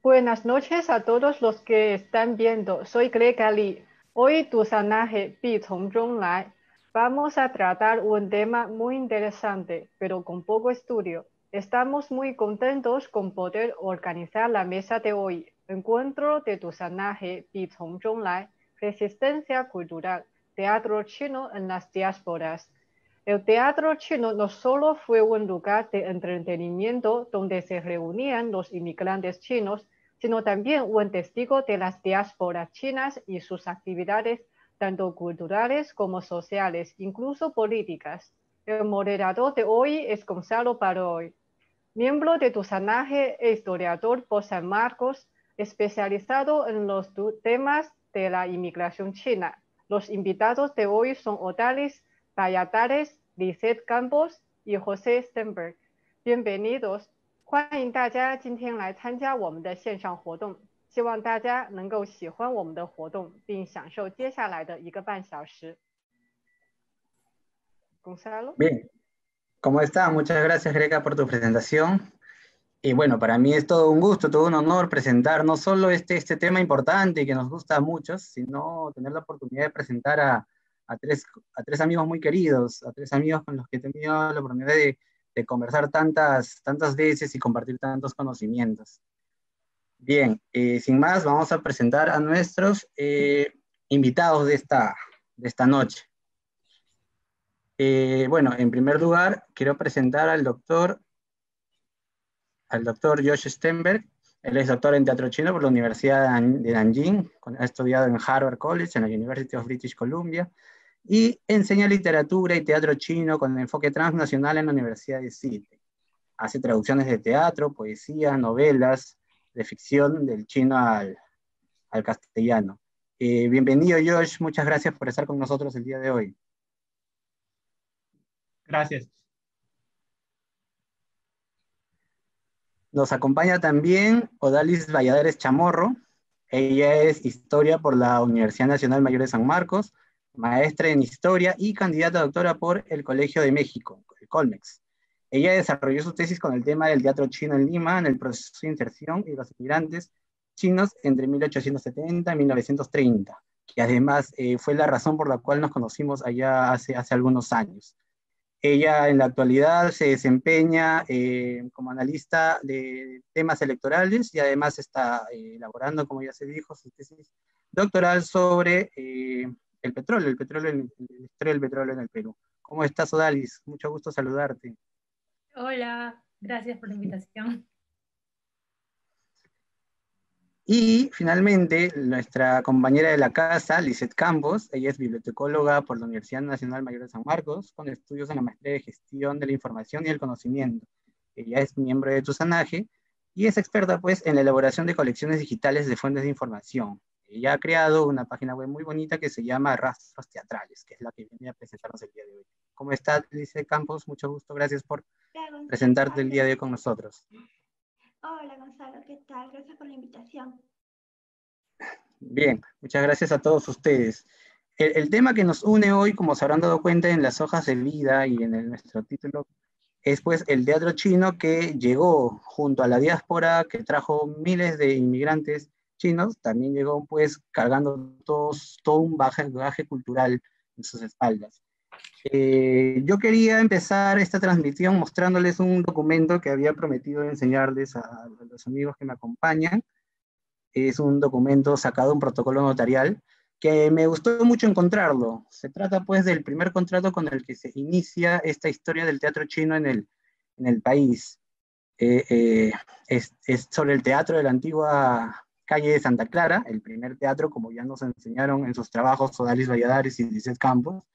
Buenas noches a todos los que están viendo. Soy Grega Lee. Hoy tu sanaje Bi Cong Zhong Lai. Vamos a tratar un tema muy interesante, pero con poco estudio. Estamos muy contentos con poder organizar la mesa de hoy. Encuentro de tu sanaje Bi Cong Zhong Lai. Resistencia cultural. Teatro chino en las diásporas. El teatro chino no solo fue un lugar de entretenimiento donde se reunían los inmigrantes chinos, sino también un testigo de las diásporas chinas y sus actividades, tanto culturales como sociales, incluso políticas. El moderador de hoy es Gonzalo Paroy, miembro de Tusanaje e historiador por San Marcos, especializado en los temas de la inmigración china. Los invitados de hoy son Odalis Valladares, Lizeth Campos y José Stenberg. Bienvenidos，欢迎大家今天来参加我们的线上活动，希望大家能够喜欢我们的活动，并享受接下来的1个半小时。Gonzalo. Bien, ¿cómo está? Muchas gracias, Greca, por tu presentación. Y bueno, para mí es todo un gusto, todo un honor presentar no solo este tema importante y que nos gusta a muchos, sino tener la oportunidad de presentar a tres amigos muy queridos, a tres amigos con los que he tenido la oportunidad de conversar tantas veces y compartir tantos conocimientos. Bien, sin más, vamos a presentar a nuestros invitados de esta noche. Bueno, en primer lugar, quiero presentar al doctor Josh Stenberg. Él es doctor en teatro chino por la Universidad de Nanjing, ha estudiado en Harvard College, en la University of British Columbia, y enseña literatura y teatro chino con enfoque transnacional en la Universidad de Sydney. Hace traducciones de teatro, poesía, novelas, de ficción del chino al castellano. Bienvenido, Josh, muchas gracias por estar con nosotros el día de hoy. Gracias. Nos acompaña también Odalis Valladares Chamorro. Ella es historia por la Universidad Nacional Mayor de San Marcos, maestra en historia y candidata a doctora por el Colegio de México, el Colmex. Ella desarrolló su tesis con el tema del teatro chino en Lima en el proceso de inserción y los inmigrantes chinos entre 1870 y 1930, que además fue la razón por la cual nos conocimos allá hace algunos años. Ella en la actualidad se desempeña como analista de temas electorales y además está elaborando, como ya se dijo, su tesis doctoral sobre el petróleo, la historia del petróleo en el Perú. ¿Cómo estás, Odalis? Mucho gusto saludarte. Hola, gracias por la invitación. Y finalmente, nuestra compañera de la casa, Lizeth Campos. Ella es bibliotecóloga por la Universidad Nacional Mayor de San Marcos, con estudios en la maestría de Gestión de la Información y el Conocimiento. Ella es miembro de Tusanaje y es experta, pues, en la elaboración de colecciones digitales de fuentes de información. Ella ha creado una página web muy bonita que se llama Rastros Teatrales, que es la que viene a presentarnos el día de hoy. ¿Cómo estás, Lizeth Campos? Mucho gusto, gracias por presentarte el día de hoy con nosotros. Hola Gonzalo, ¿qué tal? Gracias por la invitación. Bien, muchas gracias a todos ustedes. El tema que nos une hoy, como se habrán dado cuenta en las hojas de vida y en nuestro título, es pues el teatro chino que llegó junto a la diáspora, que trajo miles de inmigrantes chinos, también llegó pues cargando todo un bagaje cultural en sus espaldas. Yo quería empezar esta transmisión mostrándoles un documento que había prometido enseñarles a los amigos que me acompañan. Es un documento sacado de un protocolo notarial que me gustó mucho encontrarlo. Se trata pues del primer contrato con el que se inicia esta historia del teatro chino en el país. Es sobre el teatro de la antigua calle de Santa Clara, el primer teatro, como ya nos enseñaron en sus trabajos Odalis Valladares y Lizeth Campos.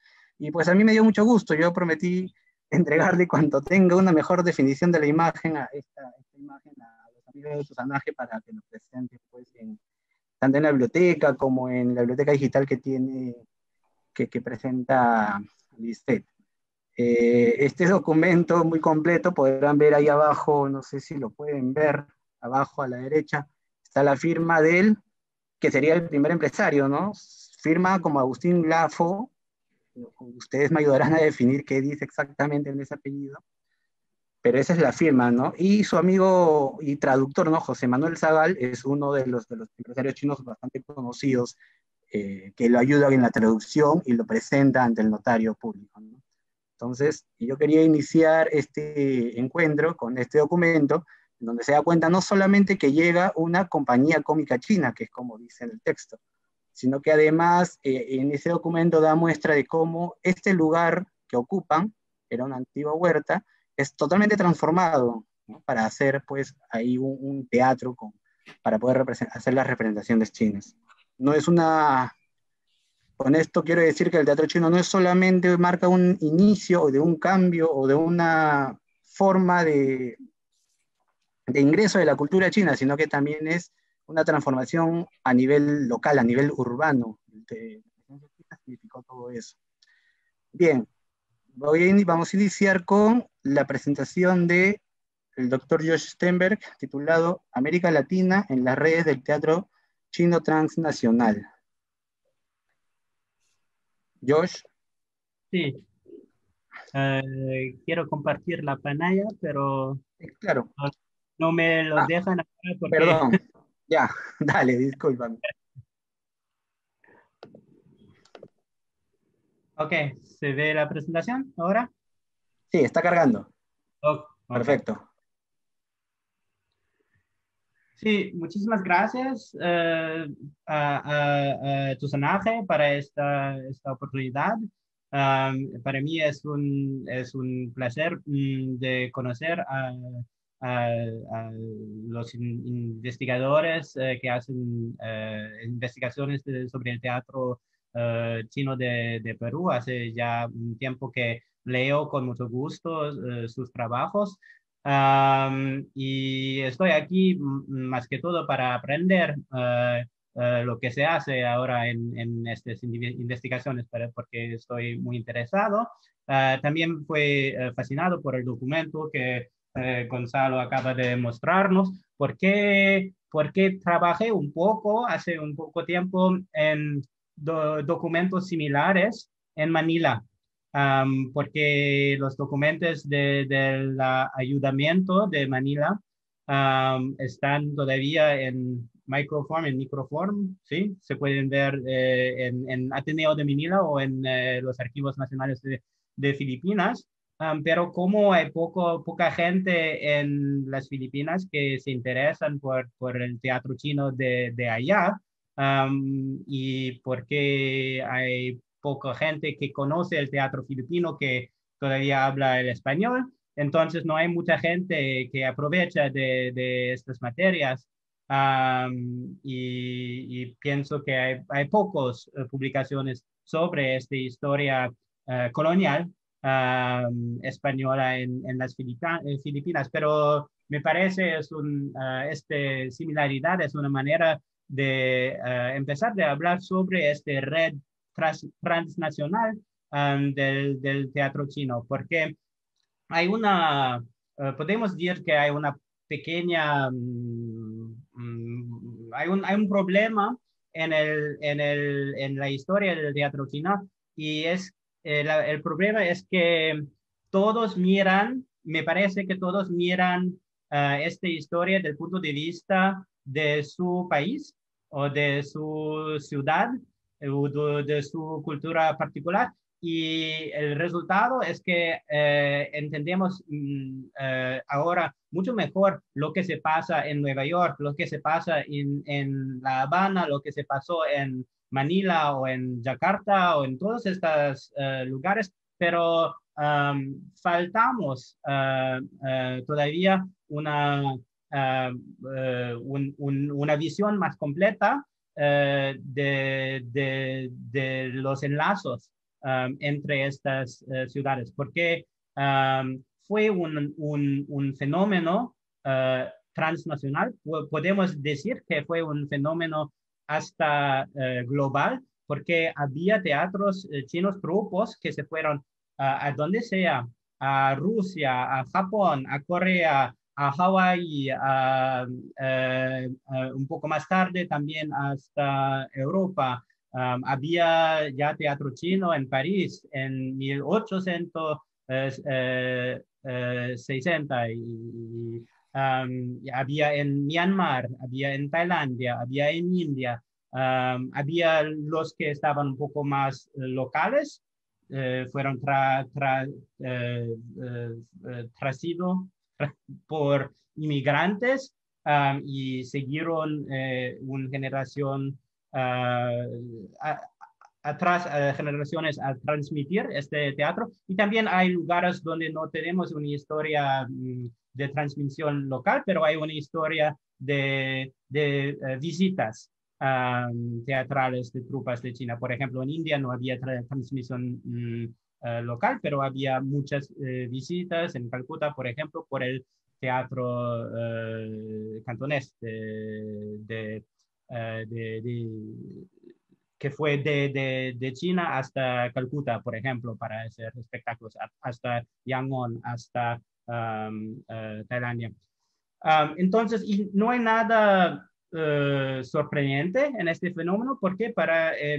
Y pues a mí me dio mucho gusto. Yo prometí entregarle cuanto tenga una mejor definición de la imagen a esta imagen a los amigos de Tusanaje para que lo presenten pues, tanto en la biblioteca como en la biblioteca digital que presenta Lizeth. Este documento muy completo podrán ver ahí abajo, no sé si lo pueden ver, abajo a la derecha, está la firma de él, que sería el primer empresario, ¿no? Firma como Agustín Lafo. Ustedes me ayudarán a definir qué dice exactamente en ese apellido. pero esa es la firma, ¿no? Y su amigo y traductor, ¿no? José Manuel Zagal es uno de los empresarios chinos bastante conocidos que lo ayudan en la traducción y lo presenta ante el notario público, ¿no? Entonces, yo quería iniciar este encuentro con este documento, en donde se da cuenta no solamente que llega una compañía cómica china, que es como dice en el texto, sino que además en ese documento da muestra de cómo este lugar que ocupan, era una antigua huerta, es totalmente transformado, ¿no? Para hacer pues ahí un teatro para poder hacer las representaciones chinas. No es una Con esto quiero decir que el teatro chino no es solamente marca un inicio o de un cambio o de una forma de ingreso de la cultura china, sino que también es una transformación a nivel local, a nivel urbano. Significó todo eso. Bien, vamos a iniciar con la presentación de el doctor Josh Sternberg, titulado América Latina en las redes del teatro chino transnacional. Josh. Sí, quiero compartir la pantalla, pero Claro. no me lo dejan acá porque... Perdón, ya, dale, discúlpame. Ok, ¿se ve la presentación ahora? Sí, está cargando. Okay. Perfecto. Sí, muchísimas gracias a Tusanaje para esta oportunidad. Para mí es un placer de conocer a los investigadores que hacen investigaciones sobre el teatro chino de Perú. Hace ya un tiempo que leo con mucho gusto sus trabajos. Y estoy aquí más que todo para aprender lo que se hace ahora en estas investigaciones, porque estoy muy interesado. También fui fascinado por el documento que Gonzalo acaba de mostrarnos, porque trabajé un poco, hace un poco tiempo, en documentos similares en Manila. Porque los documentos del ayudamiento de Manila están todavía en microform, ¿sí? Se pueden ver en Ateneo de Manila o en los archivos nacionales de Filipinas. Pero como hay poca gente en las Filipinas que se interesan por el teatro chino de allá, y porque hay poca gente que conoce el teatro filipino que todavía habla el español, entonces no hay mucha gente que aprovecha de estas materias. Y pienso que hay pocas publicaciones sobre esta historia colonial española en las Filipinas, pero me parece esta similaridad es una manera de empezar a hablar sobre esta red transnacional del teatro chino, porque hay podemos decir que hay una pequeña, hay un problema en la historia del teatro chino, y el problema es que todos miran, me parece que todos miran esta historia del punto de vista de su país o de su ciudad o de su cultura particular, y el resultado es que entendemos ahora mucho mejor lo que se pasa en Nueva York, lo que se pasa en La Habana, lo que se pasó en Manila o en Yakarta o en todos estos lugares, pero faltamos todavía una visión más completa de los enlazos entre estas ciudades, porque fue un fenómeno transnacional. Podemos decir que fue un fenómeno hasta global, porque había teatros chinos, grupos que se fueron a donde sea, a Rusia, a Japón, a Corea, a Hawái, un poco más tarde también hasta Europa. Había ya teatro chino en París en 1800, 60 había en Myanmar, había en Tailandia, había en India, había los que estaban un poco más locales, fueron tracidos por inmigrantes y siguieron una generación atrás, generaciones a transmitir este teatro. Y también hay lugares donde no tenemos una historia de transmisión local, pero hay una historia de visitas teatrales de tropas de China. Por ejemplo, en India no había transmisión local, pero había muchas visitas en Calcuta, por ejemplo, por el teatro cantonés que fue de China hasta Calcuta, por ejemplo, para hacer espectáculos, hasta Yangon, hasta Tailandia. Entonces, y no hay nada sorprendente en este fenómeno, porque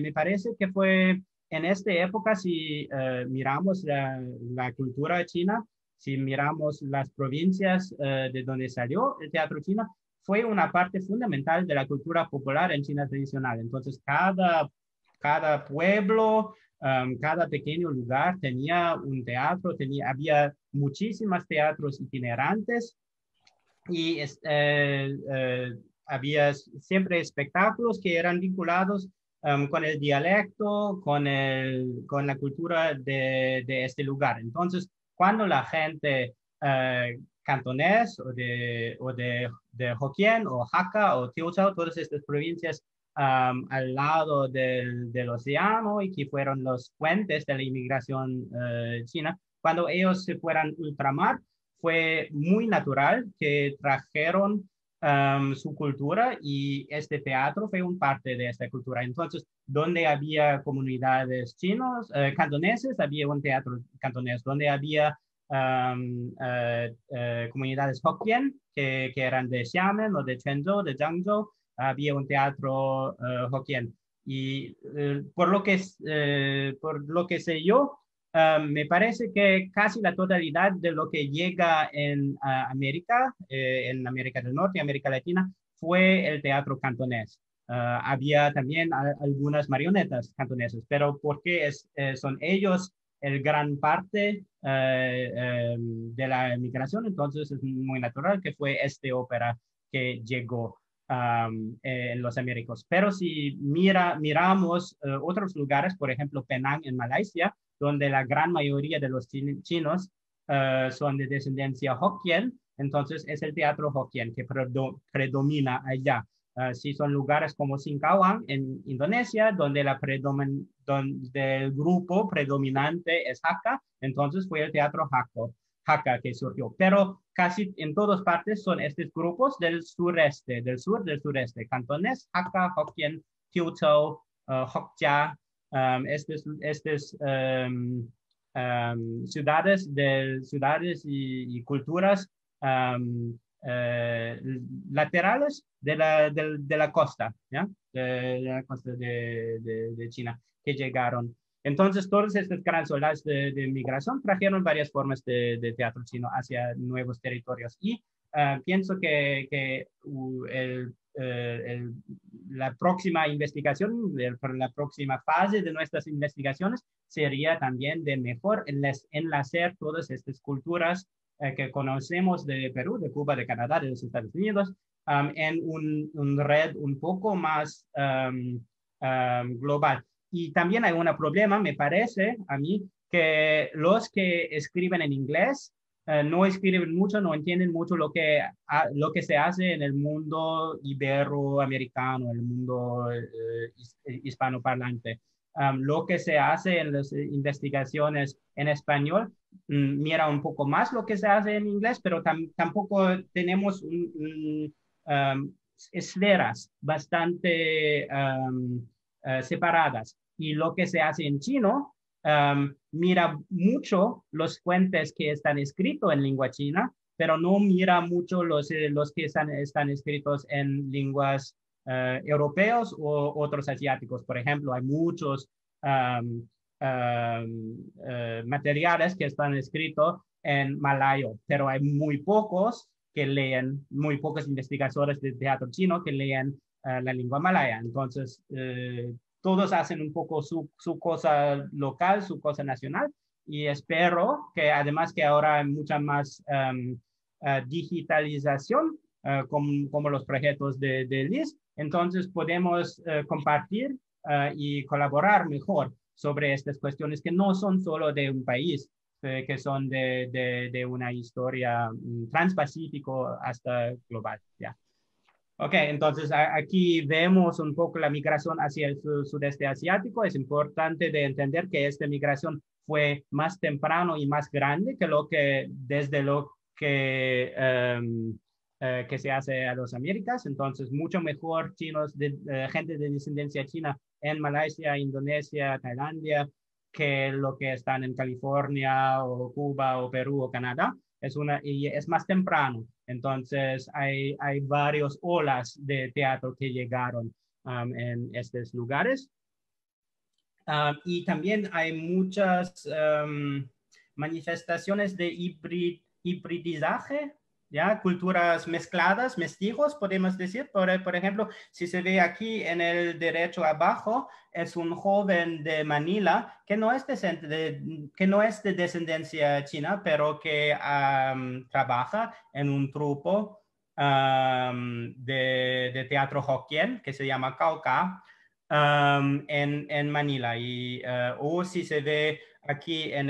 me parece que fue en esta época, si miramos la cultura china, si miramos las provincias de donde salió el teatro chino, fue una parte fundamental de la cultura popular en China tradicional. Entonces, cada pueblo, cada pequeño lugar tenía un teatro, había muchísimos teatros itinerantes y había siempre espectáculos que eran vinculados con el dialecto, con la cultura de este lugar. Entonces, cuando la gente cantonés o de Hokkien o Hakka o Teochew, todas estas provincias al lado del océano y que fueron los puentes de la inmigración china, cuando ellos se fueran ultramar, fue muy natural que trajeron su cultura y este teatro fue un parte de esta cultura. Entonces, donde había comunidades chinos, cantoneses, había un teatro cantonés. Donde había comunidades Hokkien, que eran de Xiamen o de Quanzhou, de Zhangzhou, había un teatro Hokkien. Y por lo que sé yo, me parece que casi la totalidad de lo que llega en América del Norte y América Latina, fue el teatro cantonés. Había también algunas marionetas cantonesas, pero porque son ellos el gran parte de la migración, entonces es muy natural que fue esta ópera que llegó en los Américas. Pero si miramos otros lugares, por ejemplo, Penang en Malasia, donde la gran mayoría de los chinos son de descendencia Hokkien, entonces es el teatro Hokkien que predomina allá. Si son lugares como Singkawang en Indonesia, donde donde el grupo predominante es Hakka, entonces fue el teatro Hakka que surgió. Pero casi en todas partes son estos grupos del sureste, del sureste, cantonés, Hakka, Hokkien, Teochew, Hokja, estas ciudades y culturas laterales de la costa, ¿ya? De la costa de China, que llegaron. Entonces, todas estas grandes olas de migración trajeron varias formas de teatro chino hacia nuevos territorios. Y pienso que la próxima investigación, la próxima fase de nuestras investigaciones sería también de mejor enlazar todas estas culturas que conocemos de Perú, de Cuba, de Canadá, de los Estados Unidos, en una red un poco más global. Y también hay un problema, me parece a mí, que los que escriben en inglés no escriben mucho, no entienden mucho lo que se hace en el mundo iberoamericano, el mundo hispanoparlante. Lo que se hace en las investigaciones en español, mira un poco más lo que se hace en inglés, pero tampoco tenemos esferas bastante separadas. Y lo que se hace en chino, mira mucho los fuentes que están escritos en lengua china, pero no mira mucho los que están escritos en lenguas europeos o otros asiáticos. Por ejemplo, hay muchos materiales que están escritos en malayo, pero hay muy pocos que leen, muy pocos investigadores de teatro chino que leen la lengua malaya. Entonces, todos hacen un poco su cosa local, su cosa nacional, y espero que además que ahora hay mucha más digitalización, como los proyectos de Liz, entonces podemos compartir y colaborar mejor sobre estas cuestiones que no son solo de un país, que son de una historia transpacífico hasta global. ¿Ya? Ok, entonces aquí vemos un poco la migración hacia el sudeste asiático. Es importante de entender que esta migración fue más temprano y más grande que desde lo que se hace a las Américas. Entonces, mucho mejor gente de descendencia china en Malasia, Indonesia, Tailandia, que lo que están en California o Cuba o Perú o Canadá. Y es más temprano. Entonces, hay varios olas de teatro que llegaron en estos lugares. Y también hay muchas manifestaciones de hibridizaje, ¿ya? Culturas mezcladas, mestizos, podemos decir. Por ejemplo, si se ve aquí en el derecho abajo, es un joven de Manila que no es de descendencia china, pero que trabaja en un grupo de teatro Hokkien que se llama Cauca en Manila. O si se ve aquí en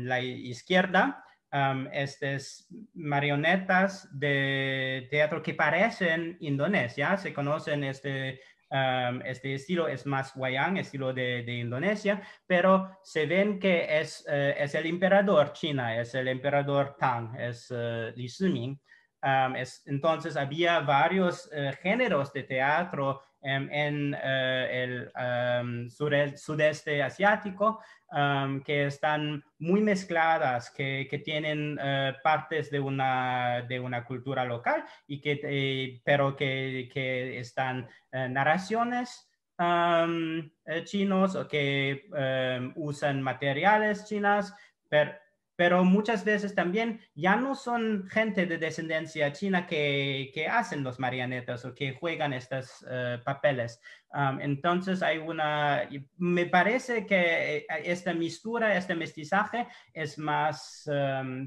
la izquierda, estas marionetas de teatro que parecen Indonesia, se conocen este estilo, es más wayang, estilo de Indonesia, pero se ven que es el emperador China, es el emperador Tang, es Li Shiming. Entonces había varios géneros de teatro en el sudeste asiático que están muy mezcladas, que tienen partes de una cultura local, pero que están narraciones chinos o que usan materiales chinos, pero muchas veces también ya no son gente de descendencia china que hacen los marionetas o que juegan estos papeles. Entonces me parece que esta mistura, este mestizaje es más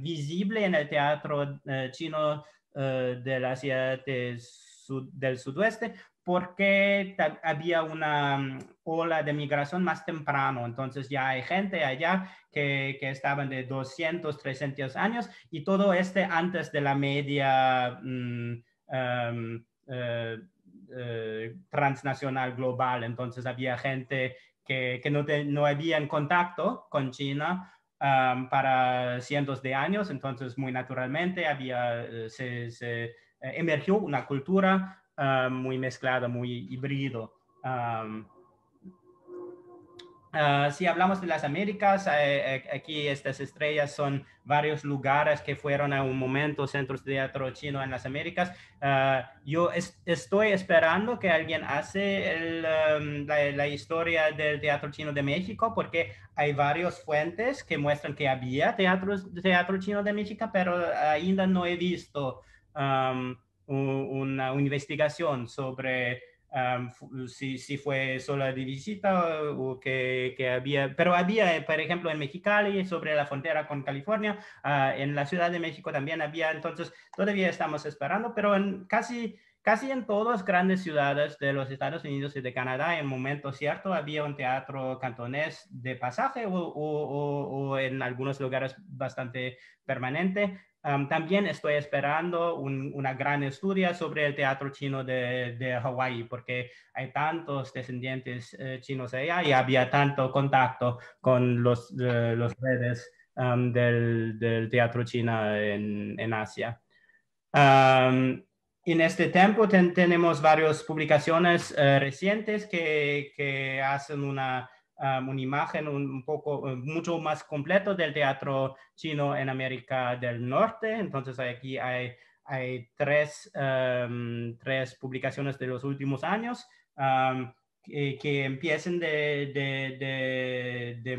visible en el teatro chino del Asia del Sudoeste, porque había una ola de migración más temprano. Entonces ya hay gente allá que estaban de 200, 300 años y todo antes de la media transnacional global. Entonces había gente que no había en contacto con China para cientos de años. Entonces muy naturalmente se emergió una cultura muy mezclada, muy híbrido. Si hablamos de las Américas, aquí estas estrellas son varios lugares que fueron a un momento centros de teatro chino en las Américas. Yo estoy esperando que alguien hace la historia del teatro chino de México, porque hay varias fuentes que muestran que había teatro chino de México, pero ainda no he visto una investigación sobre si fue solo de visita o que había, pero había, por ejemplo, en Mexicali, sobre la frontera con California, en la Ciudad de México también había. Entonces todavía estamos esperando, pero casi en todas las grandes ciudades de los Estados Unidos y de Canadá, en momento cierto, había un teatro cantonés de pasaje o en algunos lugares bastante permanente. También estoy esperando una gran estudia sobre el teatro chino de Hawái, porque hay tantos descendientes chinos allá y había tanto contacto con los redes del teatro chino en Asia. En este tiempo tenemos varias publicaciones recientes que hacen una imagen mucho más completo del teatro chino en América del Norte. Entonces aquí hay tres publicaciones de los últimos años. que empiecen de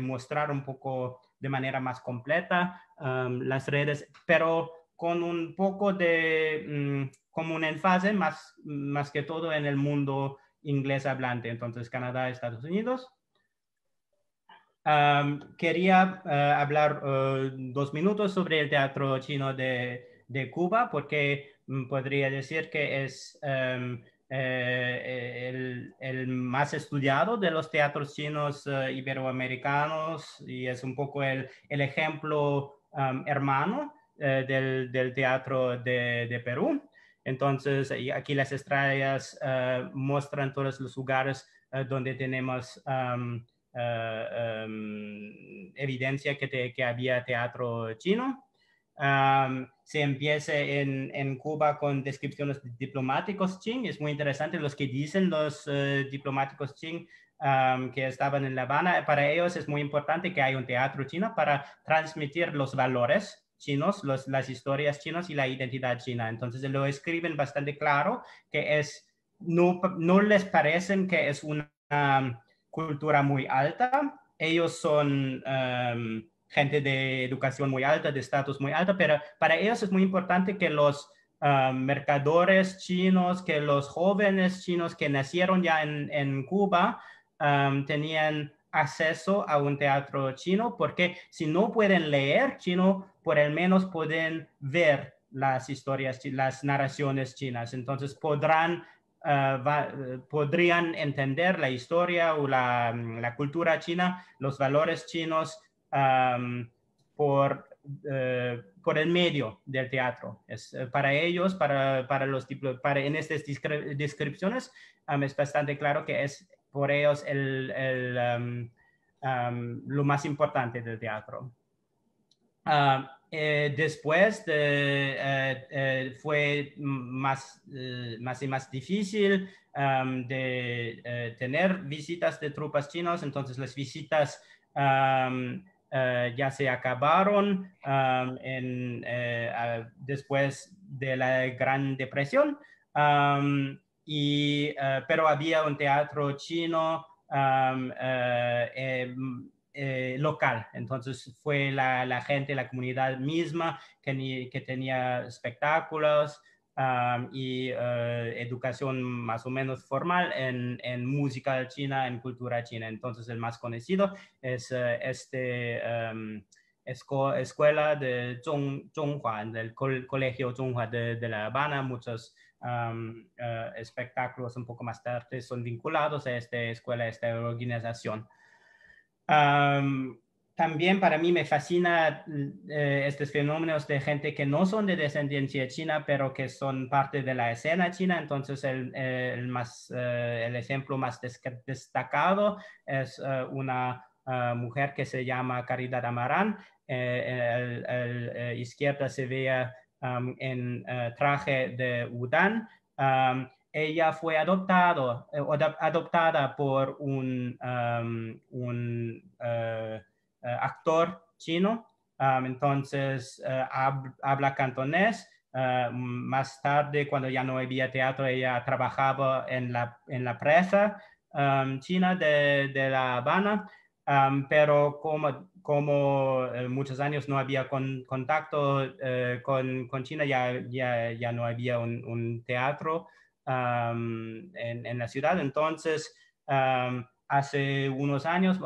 mostrar un poco de manera más completa las redes, pero con un poco de, como un énfasis más que todo en el mundo inglés hablante, entonces Canadá, Estados Unidos. Quería hablar 2 minutos sobre el teatro chino de Cuba, porque podría decir que es el más estudiado de los teatros chinos iberoamericanos y es un poco el ejemplo hermano del teatro de Perú. Entonces, aquí las estrellas muestran todos los lugares donde tenemos evidencia que había teatro chino. Se empieza en Cuba con descripciones de diplomáticos Qing. Es muy interesante los que dicen los diplomáticos Qing que estaban en La Habana. Para ellos es muy importante que haya un teatro chino para transmitir los valores chinos, las historias chinas y la identidad china. Entonces lo escriben bastante claro que no les parecen que es una cultura muy alta. Ellos son gente de educación muy alta, de estatus muy alto, pero para ellos es muy importante que los mercadores chinos, que los jóvenes chinos que nacieron ya en Cuba tenían acceso a un teatro chino, porque si no pueden leer chino, por el menos pueden ver las historias, las narraciones chinas. Entonces podrían entender la historia o la cultura china, los valores chinos por el medio del teatro. Para ellos, en estas descripciones, es bastante claro que es por ellos lo más importante del teatro. Después fue más y más difícil de tener visitas de tropas chinas, entonces las visitas ya se acabaron después de la Gran Depresión, pero había un teatro chino local. Entonces fue la gente, la comunidad misma que tenía espectáculos y educación más o menos formal en música china, en cultura china. Entonces el más conocido es escuela de Zhonghua, del Colegio Zhonghua de La Habana. Muchos espectáculos un poco más tarde son vinculados a esta escuela, a esta organización. También para mí me fascina estos fenómenos de gente que no son de descendencia china, pero que son parte de la escena china. Entonces el ejemplo más destacado es una mujer que se llama Caridad Amarán. Izquierda se ve en traje de udán. Ella fue adoptada por un actor chino, entonces habla cantonés. Más tarde, cuando ya no había teatro, ella trabajaba en la presa china de La Habana, pero como muchos años no había contacto con China, ya no había un teatro en la ciudad. Entonces, hace unos años,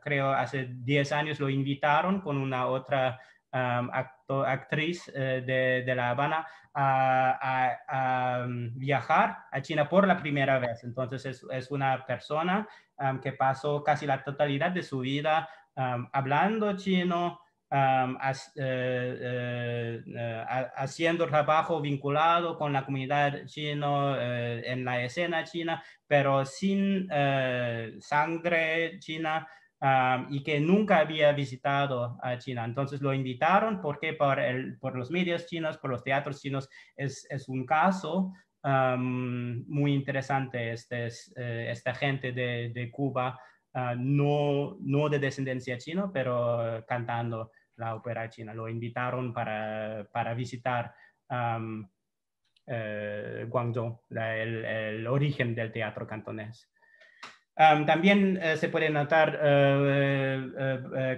creo hace 10 años, lo invitaron con una otra actriz de La Habana a viajar a China por la primera vez. Entonces es una persona que pasó casi la totalidad de su vida hablando chino, haciendo trabajo vinculado con la comunidad chino en la escena china, pero sin sangre china, y que nunca había visitado a China. Entonces lo invitaron porque por los medios chinos, por los teatros chinos, es un caso muy interesante. Esta gente de Cuba, no de descendencia china, pero cantando la ópera china. Lo invitaron para visitar Guangzhou, el origen del teatro cantonés. También se pueden notar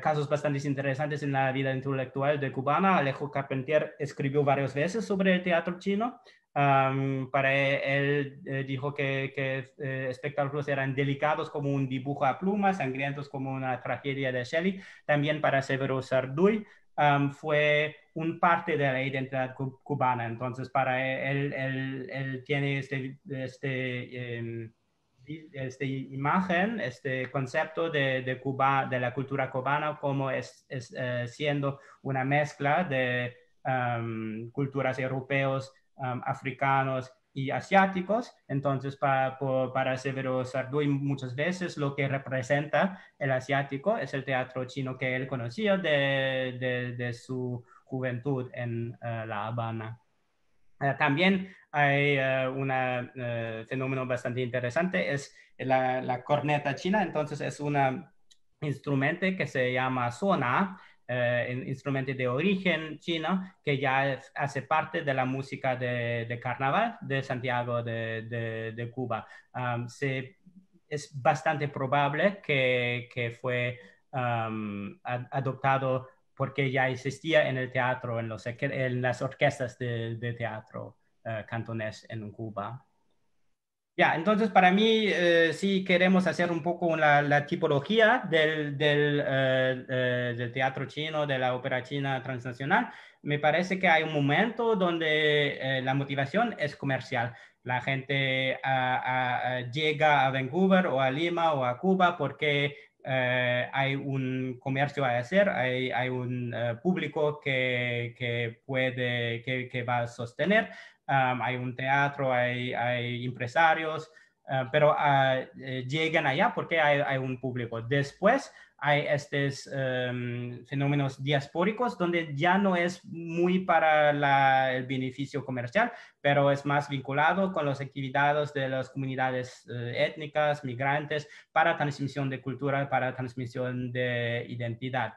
casos bastante interesantes en la vida intelectual de cubana. Alejo Carpentier escribió varias veces sobre el teatro chino. Para él dijo que espectáculos eran delicados como un dibujo a pluma, sangrientos como una tragedia de Shelley. También para Severo Sarduy fue un parte de la identidad cubana. Entonces, para él tiene esta imagen, este concepto de Cuba, de la cultura cubana, como siendo una mezcla de culturas europeos, africanos y asiáticos. Entonces, para Severo Sarduy, muchas veces lo que representa el asiático es el teatro chino que él conocía de su juventud en La Habana. También hay un fenómeno bastante interesante, es la corneta china. Entonces es un instrumento que se llama sona, instrumento de origen chino, que ya hace parte de la música de carnaval de Santiago de Cuba. Es bastante probable que fue adoptado porque ya existía en el teatro, en las orquestas de teatro cantonés en Cuba. Ya, entonces para mí, si queremos hacer un poco la tipología del teatro chino, de la ópera china transnacional, me parece que hay un momento donde la motivación es comercial. La gente llega a Vancouver o a Lima o a Cuba porque hay un comercio a hacer, hay un público que va a sostener. Hay un teatro, hay empresarios, pero llegan allá porque hay un público. Después hay estos fenómenos diaspóricos donde ya no es muy para el beneficio comercial, pero es más vinculado con las actividades de las comunidades étnicas, migrantes, para transmisión de cultura, para transmisión de identidad.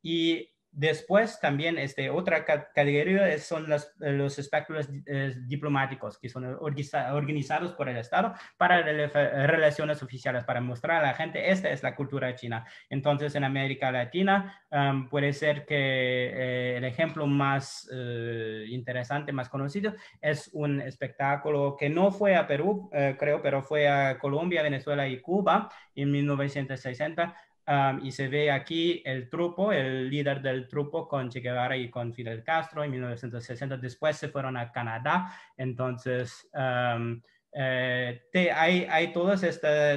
Y después también otra categoría son los espectáculos diplomáticos, que son organizados por el Estado para relaciones oficiales, para mostrar a la gente, esta es la cultura china. Entonces, en América Latina puede ser que el ejemplo más interesante, más conocido, es un espectáculo que no fue a Perú, creo, pero fue a Colombia, Venezuela y Cuba en 1960. Y se ve aquí el líder del trupo con Che Guevara y con Fidel Castro en 1960. Después se fueron a Canadá. Entonces, hay todos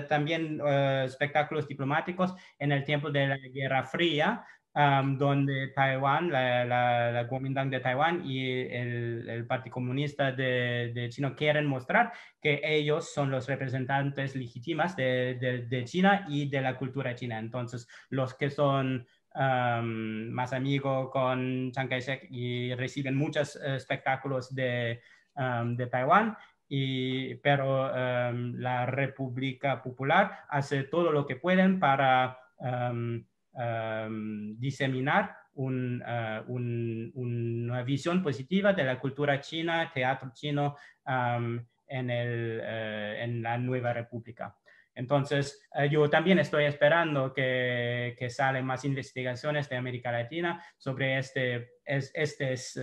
también espectáculos diplomáticos en el tiempo de la Guerra Fría, donde Taiwán, la Kuomintang de Taiwán y el Partido Comunista de China quieren mostrar que ellos son los representantes legítimos de China y de la cultura china. Entonces, los que son más amigos con Chiang Kai-shek y reciben muchos espectáculos de Taiwán, pero la República Popular hace todo lo que pueden para diseminar una visión positiva de la cultura china, teatro chino en la nueva república. Entonces, yo también estoy esperando que salen más investigaciones de América Latina sobre estas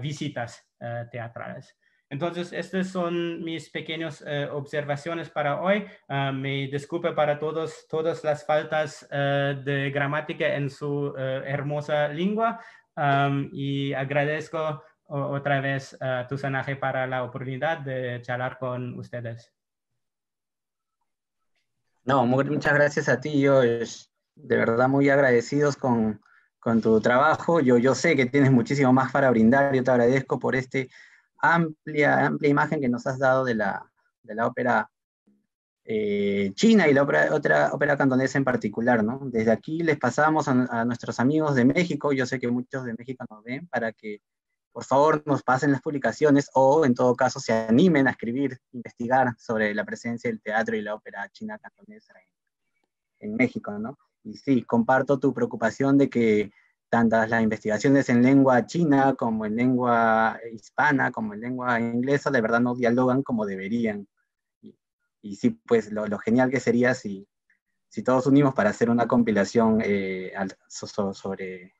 visitas teatrales. Entonces, estas son mis pequeñas observaciones para hoy. Me disculpo para todas las faltas de gramática en su hermosa lengua y agradezco otra vez a Tusanaje para la oportunidad de charlar con ustedes. No, muchas gracias a ti, Josh. De verdad muy agradecidos con tu trabajo. Yo sé que tienes muchísimo más para brindar. Yo te agradezco por amplia imagen que nos has dado de la ópera china y la otra ópera cantonesa en particular, ¿no? Desde aquí les pasamos a nuestros amigos de México, yo sé que muchos de México nos ven, para que por favor nos pasen las publicaciones o en todo caso se animen a escribir, investigar sobre la presencia del teatro y la ópera china cantonesa en México, ¿no? Y sí, comparto tu preocupación de que tantas las investigaciones en lengua china como en lengua hispana, como en lengua inglesa, de verdad no dialogan como deberían. Y sí, pues lo genial que sería si todos unimos para hacer una compilación sobre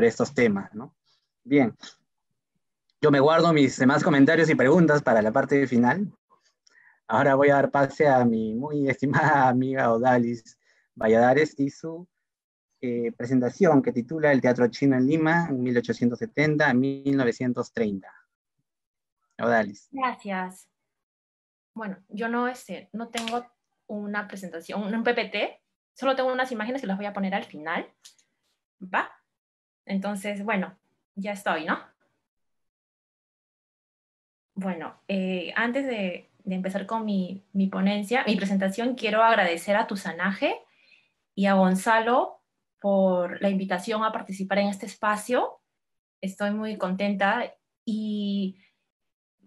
estos temas, ¿no? Bien, yo me guardo mis demás comentarios y preguntas para la parte final. Ahora voy a dar pase a mi muy estimada amiga Odalis Valladares y su presentación que titula El Teatro Chino en Lima, en 1870 a 1930. Odalis. Gracias. Bueno, yo no tengo una presentación, un PPT, solo tengo unas imágenes que las voy a poner al final, ¿va? Entonces, bueno, ya estoy, ¿no? Bueno, antes de empezar con mi ponencia, mi presentación, quiero agradecer a Tusanaje y a Gonzalo por la invitación a participar en este espacio. Estoy muy contenta y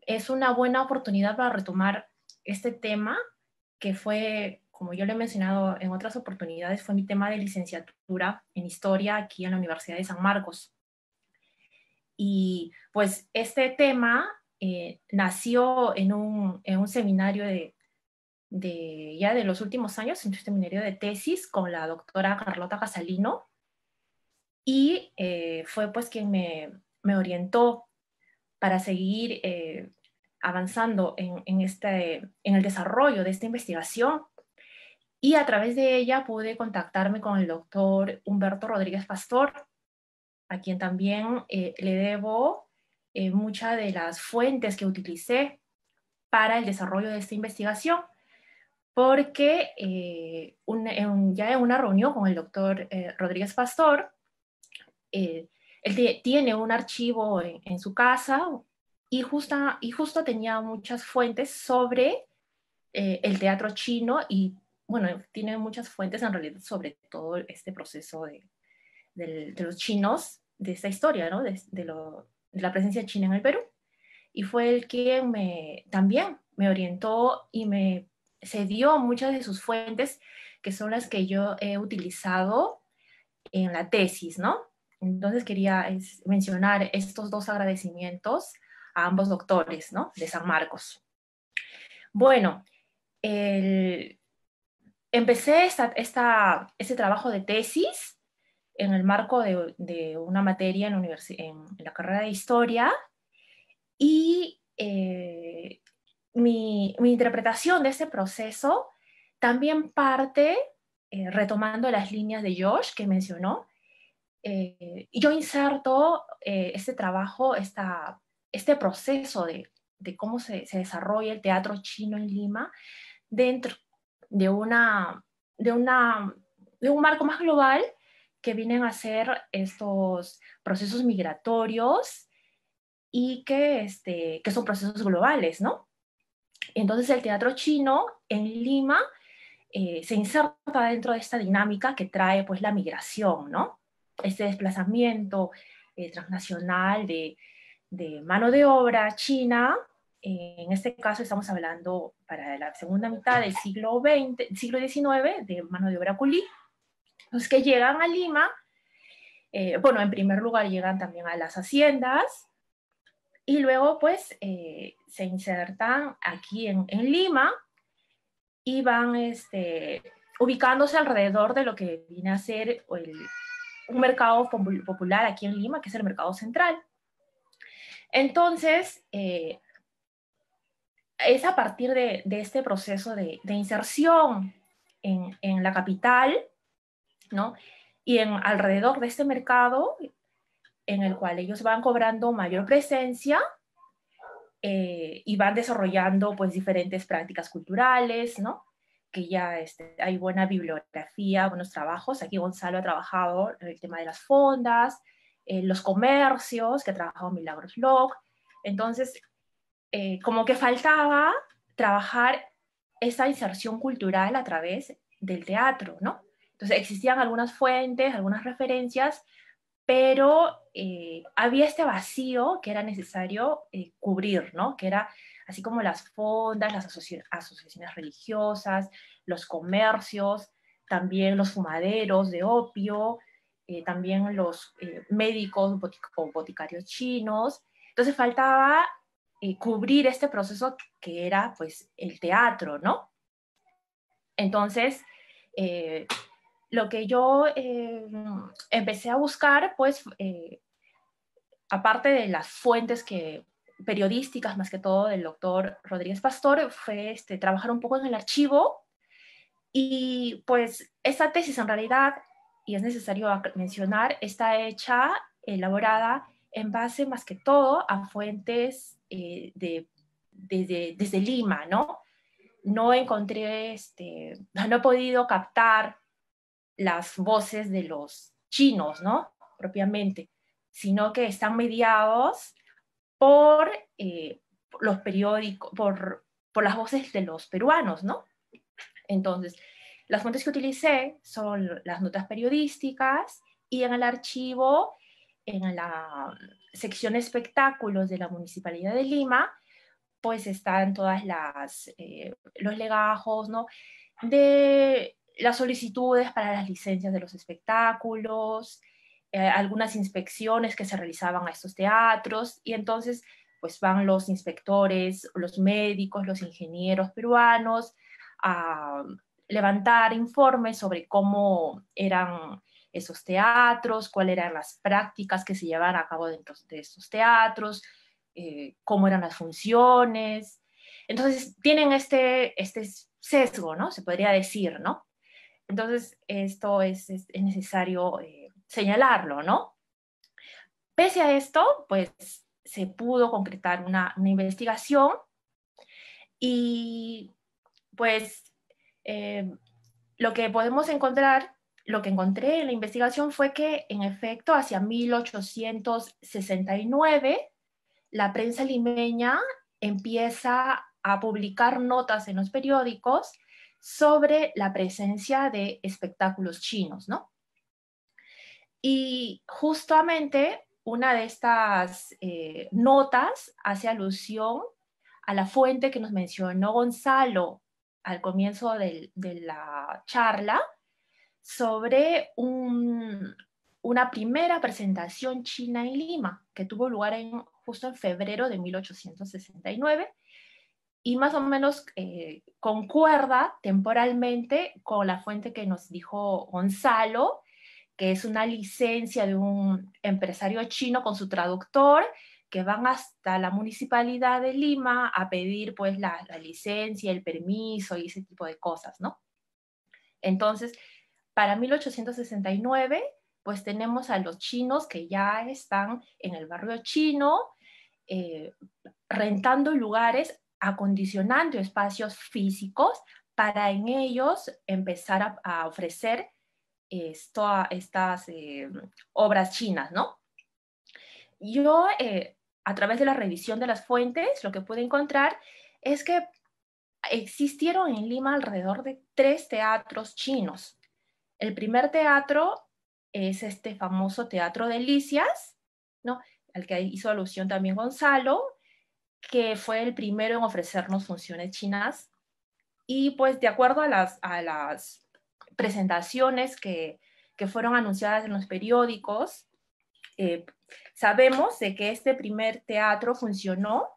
es una buena oportunidad para retomar este tema que fue, como yo lo he mencionado en otras oportunidades, fue mi tema de licenciatura en Historia aquí en la Universidad de San Marcos. Y pues este tema nació en un seminario ya de los últimos años, en un seminario de tesis con la doctora Carlota Casalino, y fue pues quien me orientó para seguir avanzando en el desarrollo de esta investigación, y a través de ella pude contactarme con el doctor Humberto Rodríguez Pastor, a quien también le debo muchas de las fuentes que utilicé para el desarrollo de esta investigación, porque ya en una reunión con el doctor Rodríguez Pastor, él tiene un archivo en su casa y justo tenía muchas fuentes sobre el teatro chino y, bueno, tiene muchas fuentes en realidad sobre todo este proceso de los chinos, de esta historia, ¿no? de la presencia china en el Perú. Y fue el que también me orientó y me cedió muchas de sus fuentes, que son las que yo he utilizado en la tesis, ¿no? Entonces quería mencionar estos dos agradecimientos a ambos doctores, ¿no? De San Marcos. Bueno, empecé este trabajo de tesis en el marco de una materia en la carrera de Historia, y mi interpretación de este proceso también parte retomando las líneas de Josh que mencionó. Y yo inserto este trabajo, este proceso de cómo se desarrolla el teatro chino en Lima dentro de un marco más global que vienen a ser estos procesos migratorios y que son procesos globales, ¿no? Entonces el teatro chino en Lima se inserta dentro de esta dinámica que trae pues la migración, ¿no? Este desplazamiento transnacional de mano de obra china. En este caso estamos hablando para la segunda mitad del siglo XIX, de mano de obra culí. Los que llegan a Lima, bueno, en primer lugar llegan también a las haciendas, y luego pues se insertan aquí en Lima y van ubicándose alrededor de lo que viene a ser un mercado popular aquí en Lima, que es el mercado central. Entonces, es a partir de este proceso de inserción en la capital, ¿no? Y alrededor de este mercado, en el cual ellos van cobrando mayor presencia y van desarrollando pues diferentes prácticas culturales, ¿no? Que ya hay buena bibliografía, buenos trabajos. Aquí Gonzalo ha trabajado en el tema de las fondas, los comercios, que ha trabajado Milagros Locke. Entonces, como que faltaba trabajar esa inserción cultural a través del teatro, ¿no? Entonces existían algunas fuentes, algunas referencias, pero había este vacío que era necesario cubrir, ¿no? Que era así como las fondas, las asociaciones religiosas, los comercios, también los fumaderos de opio, también los médicos o boticarios chinos. Entonces faltaba cubrir este proceso que era pues el teatro, ¿no? Entonces, lo que yo empecé a buscar, pues, aparte de las fuentes periodísticas, más que todo, del doctor Rodríguez Pastor, fue trabajar un poco en el archivo. Y pues esta tesis en realidad, y es necesario mencionar, está elaborada en base más que todo a fuentes desde Lima, ¿no? No encontré, no he podido captar las voces de los chinos, ¿no? Propiamente, sino que están mediados por los periódicos, por las voces de los peruanos, ¿no? Entonces, las fuentes que utilicé son las notas periodísticas y en el archivo, en la sección espectáculos de la Municipalidad de Lima, pues están todas los legajos, ¿no? De las solicitudes para las licencias de los espectáculos, algunas inspecciones que se realizaban a estos teatros, y entonces pues van los inspectores, los médicos, los ingenieros peruanos a levantar informes sobre cómo eran esos teatros, cuáles eran las prácticas que se llevaban a cabo dentro de estos teatros, cómo eran las funciones. Entonces tienen este sesgo, ¿no? Se podría decir, ¿no? Entonces esto es necesario señalarlo, ¿no? Pese a esto, pues se pudo concretar una investigación y pues lo que podemos encontrar, lo que encontré en la investigación fue que en efecto hacia 1869 la prensa limeña empieza a publicar notas en los periódicos sobre la presencia de espectáculos chinos, ¿no? Y justamente una de estas notas hace alusión a la fuente que nos mencionó Gonzalo al comienzo de la charla sobre una primera presentación china en Lima que tuvo lugar justo en febrero de 1869 y más o menos concuerda temporalmente con la fuente que nos dijo Gonzalo, que es una licencia de un empresario chino con su traductor, que van hasta la Municipalidad de Lima a pedir pues la licencia, el permiso y ese tipo de cosas, ¿no? Entonces, para 1869, pues tenemos a los chinos que ya están en el barrio chino, rentando lugares, acondicionando espacios físicos para en ellos empezar a ofrecer estas obras chinas, ¿no? Yo, a través de la revisión de las fuentes, lo que pude encontrar es que existieron en Lima alrededor de 3 teatros chinos. El primer teatro es este famoso Teatro Delicias, ¿no? Al que hizo alusión también Gonzalo, que fue el primero en ofrecernos funciones chinas. Y pues de acuerdo a las presentaciones que fueron anunciadas en los periódicos, sabemos de que este primer teatro funcionó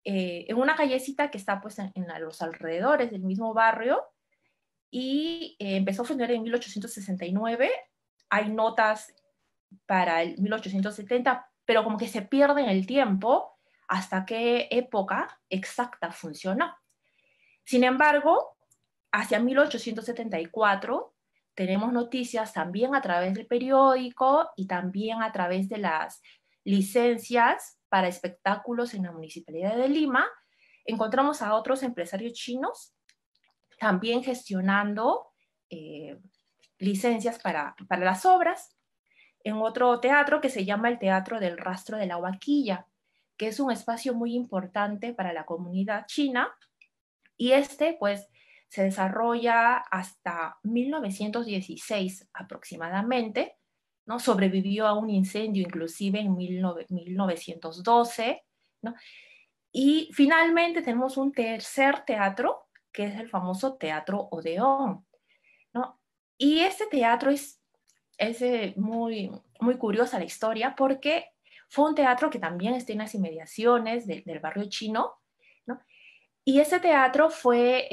en una callecita que está pues en los alrededores del mismo barrio y empezó a funcionar en 1869. Hay notas para el 1870, pero como que se pierde en el tiempo hasta qué época exacta funcionó. Sin embargo, hacia 1874 tenemos noticias también a través del periódico y también a través de las licencias para espectáculos en la Municipalidad de Lima. Encontramos a otros empresarios chinos también gestionando licencias para las obras, en otro teatro que se llama el Teatro del Rastro de la Huaquilla, que es un espacio muy importante para la comunidad china, y pues se desarrolla hasta 1916 aproximadamente, ¿no? Sobrevivió a un incendio inclusive en 1912, ¿no? Y finalmente tenemos un tercer teatro, que es el famoso Teatro Odeón, ¿no? Y este teatro es muy, muy curiosa la historia, porque fue un teatro que también está en las inmediaciones del barrio chino, ¿no? Y ese teatro fue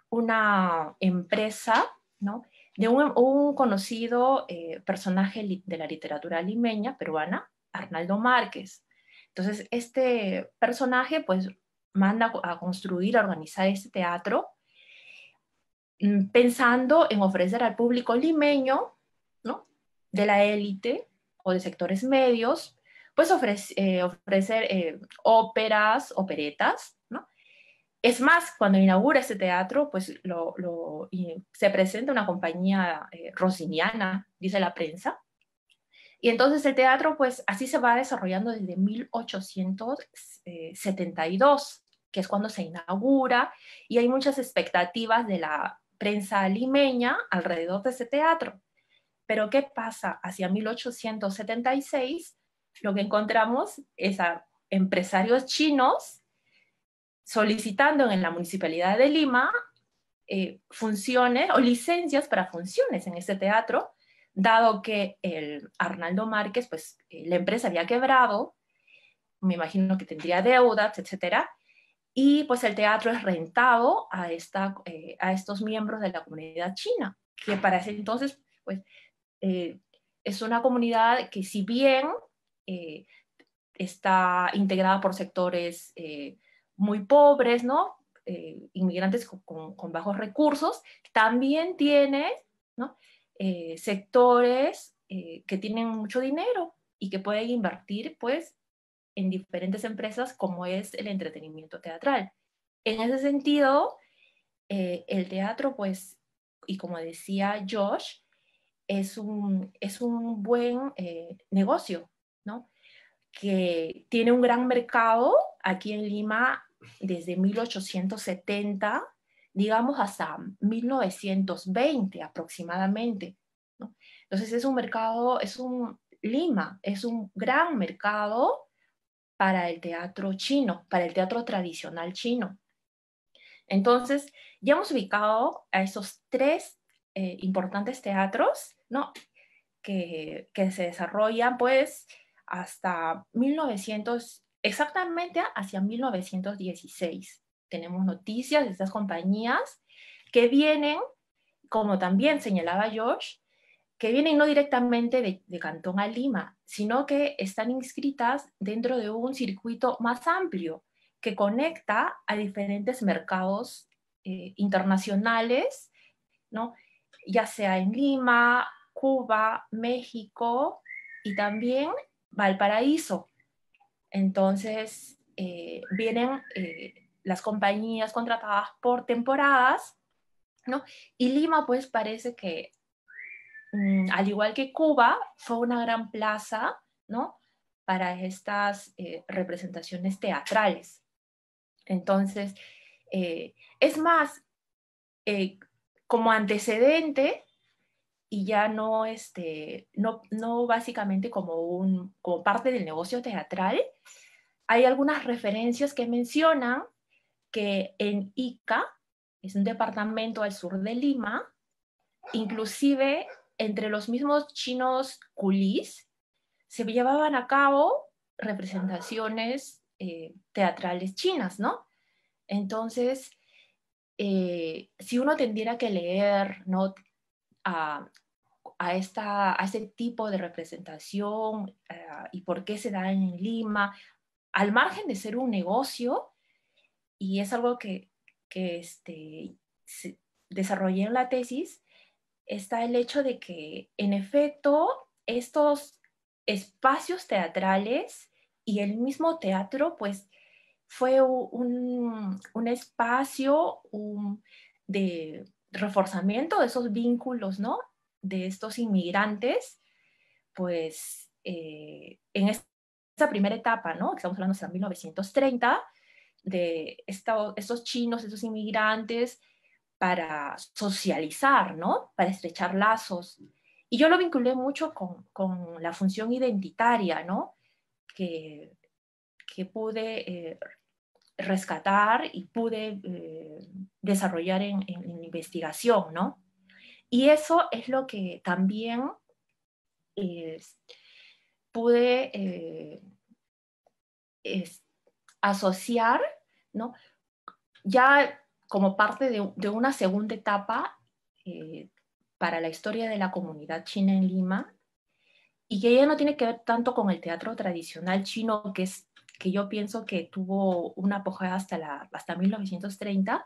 una empresa, ¿no? De un conocido personaje de la literatura limeña, peruana, Arnaldo Márquez. Entonces, este personaje, pues, manda a construir, a organizar este teatro, pensando en ofrecer al público limeño, ¿no? De la élite o de sectores medios, pues ofrecer óperas, operetas, ¿no? Es más, cuando inaugura este teatro, pues se presenta una compañía rossiniana, dice la prensa, y entonces el teatro, pues así se va desarrollando desde 1872, que es cuando se inaugura, y hay muchas expectativas de la prensa limeña alrededor de ese teatro. Pero ¿qué pasa? Hacia 1876, lo que encontramos es a empresarios chinos solicitando en la Municipalidad de Lima funciones o licencias para funciones en este teatro, dado que el Arnaldo Márquez, pues la empresa había quebrado, me imagino que tendría deudas, etcétera, y pues el teatro es rentado a estos miembros de la comunidad china, que para ese entonces, pues, es una comunidad que si bien eh, está integrada por sectores muy pobres, ¿no? Inmigrantes con bajos recursos, también tiene, ¿no? Sectores que tienen mucho dinero y que pueden invertir, pues, en diferentes empresas como es el entretenimiento teatral. En ese sentido, el teatro, pues, y como decía Josh, es un buen negocio, ¿no? Que tiene un gran mercado aquí en Lima desde 1870, digamos hasta 1920 aproximadamente, ¿no? Entonces es un mercado, Lima es un gran mercado para el teatro chino, para el teatro tradicional chino. Entonces, ya hemos ubicado a esos tres importantes teatros, ¿no? Que se desarrollan, pues, hasta 1900, exactamente hacia 1916. Tenemos noticias de estas compañías que vienen, como también señalaba George, que vienen no directamente de Cantón a Lima, sino que están inscritas dentro de un circuito más amplio que conecta a diferentes mercados internacionales, ¿no? Ya sea en Lima, Cuba, México y también Valparaíso. Entonces, vienen las compañías contratadas por temporadas, ¿no? Y Lima, pues parece que al igual que Cuba, fue una gran plaza, ¿no? Para estas representaciones teatrales. Entonces, es más, como antecedente, y ya no básicamente como parte del negocio teatral, hay algunas referencias que mencionan que en Ica, es un departamento al sur de Lima, inclusive entre los mismos chinos culís, se llevaban a cabo representaciones teatrales chinas, ¿no? Entonces, si uno tendría que leer, ¿no? a, a este tipo de representación y por qué se da en Lima, al margen de ser un negocio, y es algo que desarrollé en la tesis, está el hecho de que, en efecto, estos espacios teatrales y el mismo teatro, pues, fue un espacio de reforzamiento de esos vínculos, ¿no? De estos inmigrantes, pues, en esta primera etapa, ¿no? Estamos hablando hasta 1930, de estos chinos, estos inmigrantes, para socializar, ¿no? Para estrechar lazos. Y yo lo vinculé mucho con la función identitaria, ¿no? Que pude rescatar y pude desarrollar en investigación, ¿no? Y eso es lo que también pude asociar, ¿no? Ya como parte de una segunda etapa para la historia de la comunidad china en Lima, y que ya no tiene que ver tanto con el teatro tradicional chino, que yo pienso que tuvo una apogeo hasta 1930,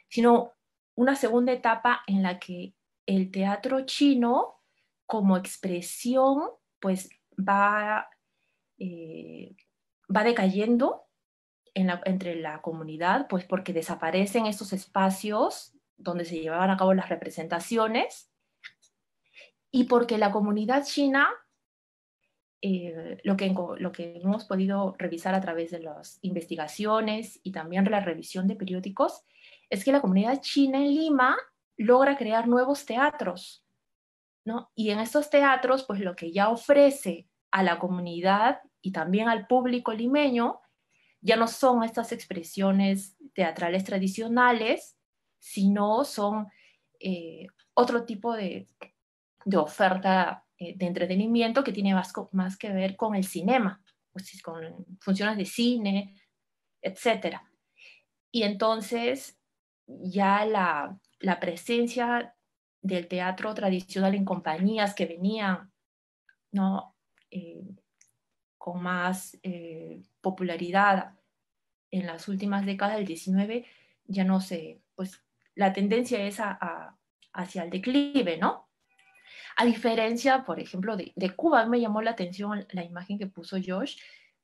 sino una segunda etapa en la que el teatro chino como expresión pues va decayendo entre la comunidad, pues porque desaparecen estos espacios donde se llevaban a cabo las representaciones, y porque la comunidad china, lo que hemos podido revisar a través de las investigaciones y también la revisión de periódicos, es que la comunidad china en Lima logra crear nuevos teatros, ¿no? Y en estos teatros, pues lo que ya ofrece a la comunidad y también al público limeño ya no son estas expresiones teatrales tradicionales, sino son otro tipo de oferta de entretenimiento que tiene más que ver con el cinema, pues, con funciones de cine, etc. Y entonces ya la presencia del teatro tradicional en compañías que venían, ¿no? Con más popularidad en las últimas décadas del 19, ya no sé, pues la tendencia es hacia el declive, ¿no? A diferencia, por ejemplo, de Cuba, me llamó la atención la imagen que puso Josh,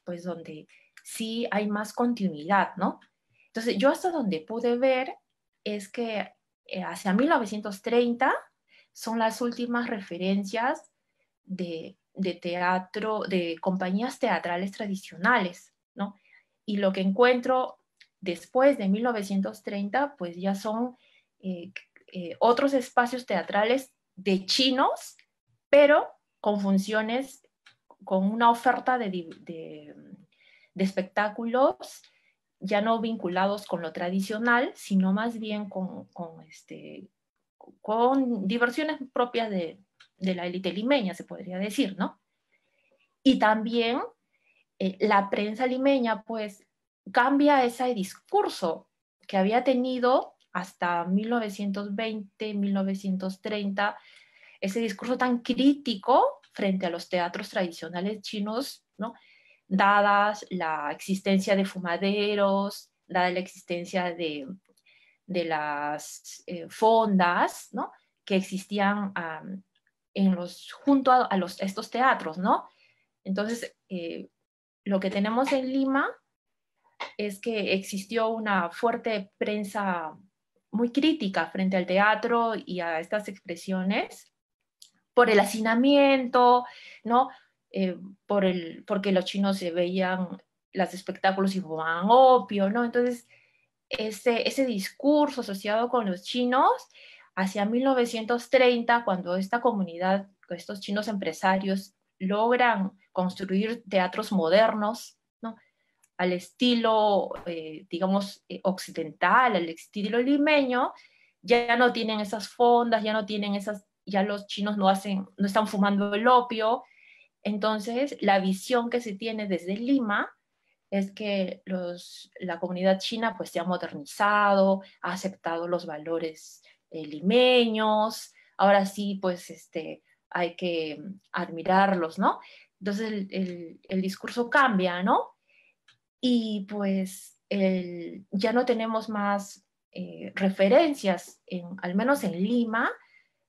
pues donde sí hay más continuidad, ¿no? Entonces, yo hasta donde pude ver es que hacia 1930 son las últimas referencias de teatro, de compañías teatrales tradicionales, ¿no? Y lo que encuentro después de 1930, pues ya son otros espacios teatrales de chinos, pero con funciones, con una oferta de espectáculos ya no vinculados con lo tradicional, sino más bien con diversiones propias de la élite limeña, se podría decir, ¿no? Y también la prensa limeña, pues, cambia ese discurso que había tenido hasta 1920, 1930, ese discurso tan crítico frente a los teatros tradicionales chinos, ¿no? Dadas la existencia de fumaderos, dada la existencia de las fondas, ¿no? Que existían junto a estos teatros, ¿no? Entonces, lo que tenemos en Lima es que existió una fuerte prensa muy crítica frente al teatro y a estas expresiones por el hacinamiento, ¿no? Porque los chinos se veían los espectáculos y fumaban opio, ¿no? Entonces, ese discurso asociado con los chinos, hacia 1930, cuando esta comunidad, estos chinos empresarios, logran construir teatros modernos, ¿no? Al estilo, digamos, occidental, al estilo limeño, ya no tienen esas fondas, ya no tienen ya los chinos no están fumando el opio. Entonces, la visión que se tiene desde Lima es que la comunidad china pues se ha modernizado, ha aceptado los valores limeños, ahora sí pues hay que admirarlos, ¿no? Entonces el discurso cambia, ¿no? Y pues ya no tenemos más referencias, al menos en Lima,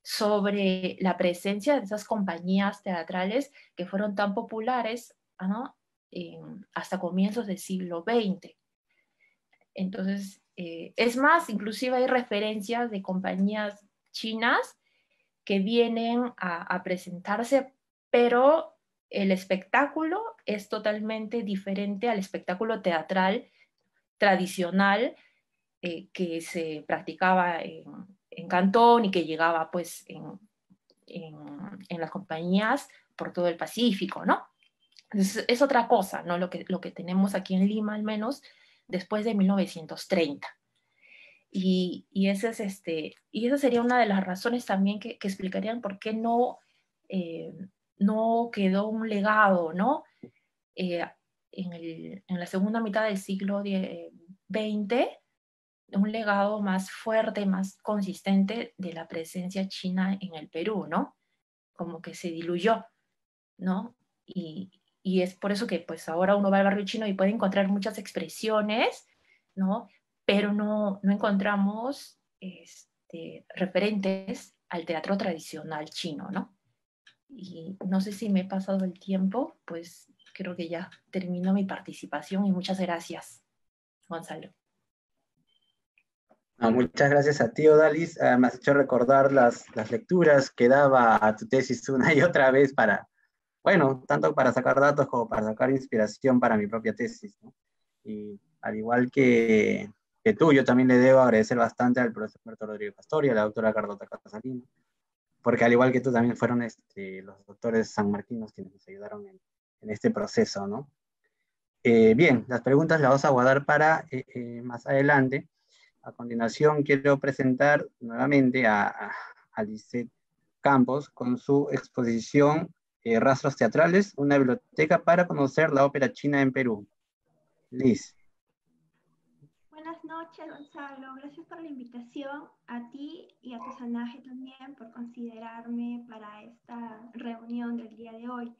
sobre la presencia de esas compañías teatrales que fueron tan populares, ¿no? Hasta comienzos del siglo XX. Entonces, es más, inclusive hay referencias de compañías chinas que vienen a presentarse, pero el espectáculo es totalmente diferente al espectáculo teatral tradicional que se practicaba en Cantón y que llegaba pues en las compañías por todo el Pacífico, ¿no? Entonces, es otra cosa, ¿no? Lo que tenemos aquí en Lima, al menos, después de 1930. Y esa sería una de las razones también que explicarían por qué no quedó un legado, ¿no? En la segunda mitad del siglo XX, un legado más fuerte, más consistente de la presencia china en el Perú, ¿no? Como que se diluyó, ¿no? Y es por eso que pues ahora uno va al barrio chino y puede encontrar muchas expresiones, ¿no? Pero no encontramos referentes al teatro tradicional chino, ¿no? Y no sé si me he pasado el tiempo, pues creo que ya termino mi participación y muchas gracias, Gonzalo. No, muchas gracias a ti, Odalis. Me has hecho recordar las lecturas que daba a tu tesis una y otra vez para, bueno, tanto para sacar datos como para sacar inspiración para mi propia tesis, ¿no? Y al igual que tú, yo también le debo agradecer bastante al profesor Humberto Rodríguez Pastor y a la doctora Carlota Casalino, porque al igual que tú también fueron los doctores sanmarquinos quienes nos ayudaron en este proceso, ¿no? Bien, las preguntas las vamos a guardar para más adelante. A continuación quiero presentar nuevamente a Lisette Campos con su exposición Rastros Teatrales, una biblioteca para conocer la ópera china en Perú. Liz. Buenas noches, Gonzalo. Gracias por la invitación, a ti y a tu Sanaje también por considerarme para esta reunión del día de hoy,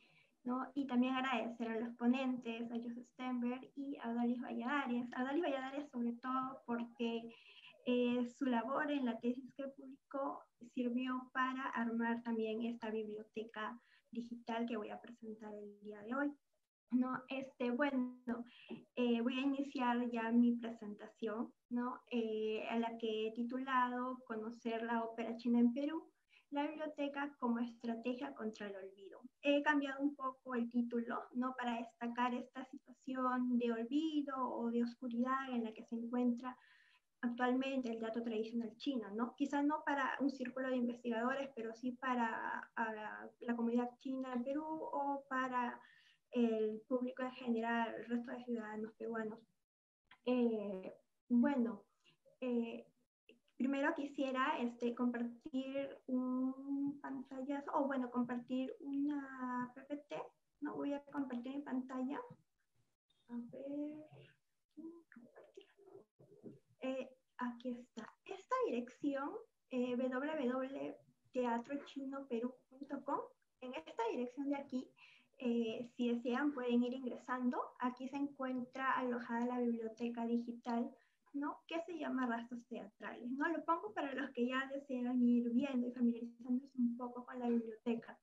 ¿no? Y también agradecer a los ponentes, a Joseph Stenberg y a Odalis Valladares. A Odalis Valladares sobre todo porque su labor en la tesis que publicó sirvió para armar también esta biblioteca digital que voy a presentar el día de hoy. No, bueno, voy a iniciar ya mi presentación, ¿no? A la que he titulado Conocer la ópera china en Perú, la biblioteca como estrategia contra el olvido. He cambiado un poco el título, ¿no? Para destacar esta situación de olvido o de oscuridad en la que se encuentra actualmente el teatro tradicional chino, ¿no? Quizás no para un círculo de investigadores, pero sí para la comunidad china en Perú o para el público en general, el resto de ciudadanos peruanos. Bueno, primero quisiera compartir un pantallazo, o bueno, compartir una PPT, ¿no? Voy a compartir mi pantalla. A ver, aquí está. Esta dirección, www.teatrochinoperú.com, en esta dirección de aquí, si desean pueden ir ingresando. Aquí se encuentra alojada la biblioteca digital, ¿no? Que se llama Rastros Teatrales, ¿no? Lo pongo para los que ya desean ir viendo y familiarizándose un poco con la biblioteca,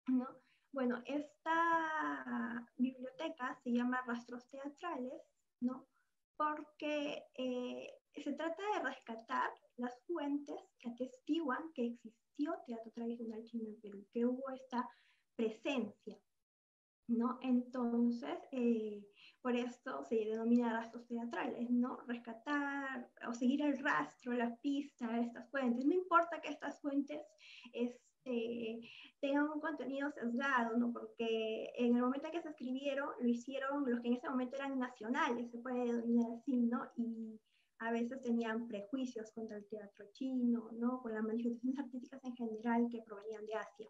¿no? Bueno, esta biblioteca se llama Rastros Teatrales, ¿no? Porque se trata de rescatar las fuentes que atestiguan que existió teatro tradicional chino en Perú, que hubo esta presencia, ¿no? Entonces, por esto se denomina rastros teatrales, ¿no? Rescatar o seguir el rastro, la pista de estas fuentes. No importa que estas fuentes tengan un contenido sesgado, ¿no? Porque en el momento en que se escribieron, lo hicieron los que en ese momento eran nacionales, se puede denominar así, ¿no? Y a veces tenían prejuicios contra el teatro chino, ¿no? Con las manifestaciones artísticas en general que provenían de Asia,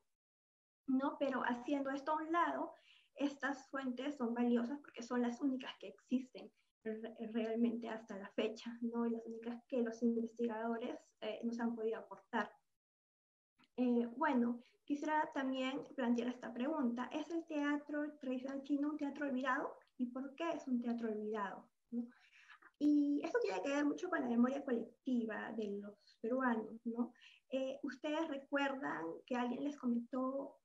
¿no? Pero haciendo esto a un lado, estas fuentes son valiosas porque son las únicas que existen realmente hasta la fecha, ¿no? Y las únicas que los investigadores nos han podido aportar. Bueno, quisiera también plantear esta pregunta. ¿Es el teatro tradicional chino un teatro olvidado? ¿Y por qué es un teatro olvidado? ¿No? Y esto tiene que ver mucho con la memoria colectiva de los peruanos, ¿no? ¿Ustedes recuerdan que alguien les comentó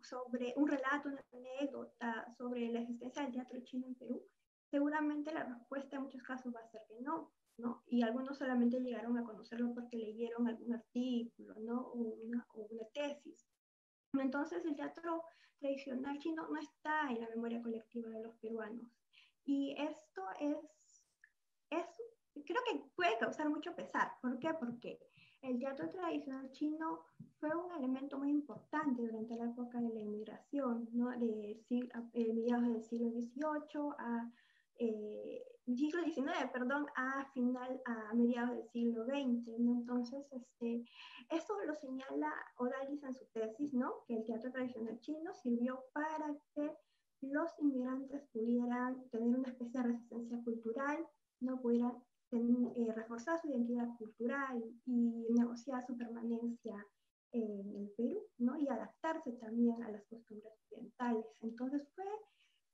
sobre un relato, una anécdota sobre la existencia del teatro chino en Perú? Seguramente la respuesta en muchos casos va a ser que no, ¿no? Y algunos solamente llegaron a conocerlo porque leyeron algún artículo, ¿no? O una tesis. Entonces el teatro tradicional chino no está en la memoria colectiva de los peruanos. Y esto creo que puede causar mucho pesar. ¿Por qué? Porque el teatro tradicional chino fue un elemento muy importante durante la época de la inmigración, ¿no? Mediados del siglo XVIII a siglo XIX, perdón, a mediados del siglo XX, ¿no? Entonces, esto lo señala Odalis en su tesis, ¿no? Que el teatro tradicional chino sirvió para que los inmigrantes pudieran tener una especie de resistencia cultural, no pudieran reforzar su identidad cultural y negociar su permanencia en el Perú, ¿no? Y adaptarse también a las costumbres occidentales. Entonces fue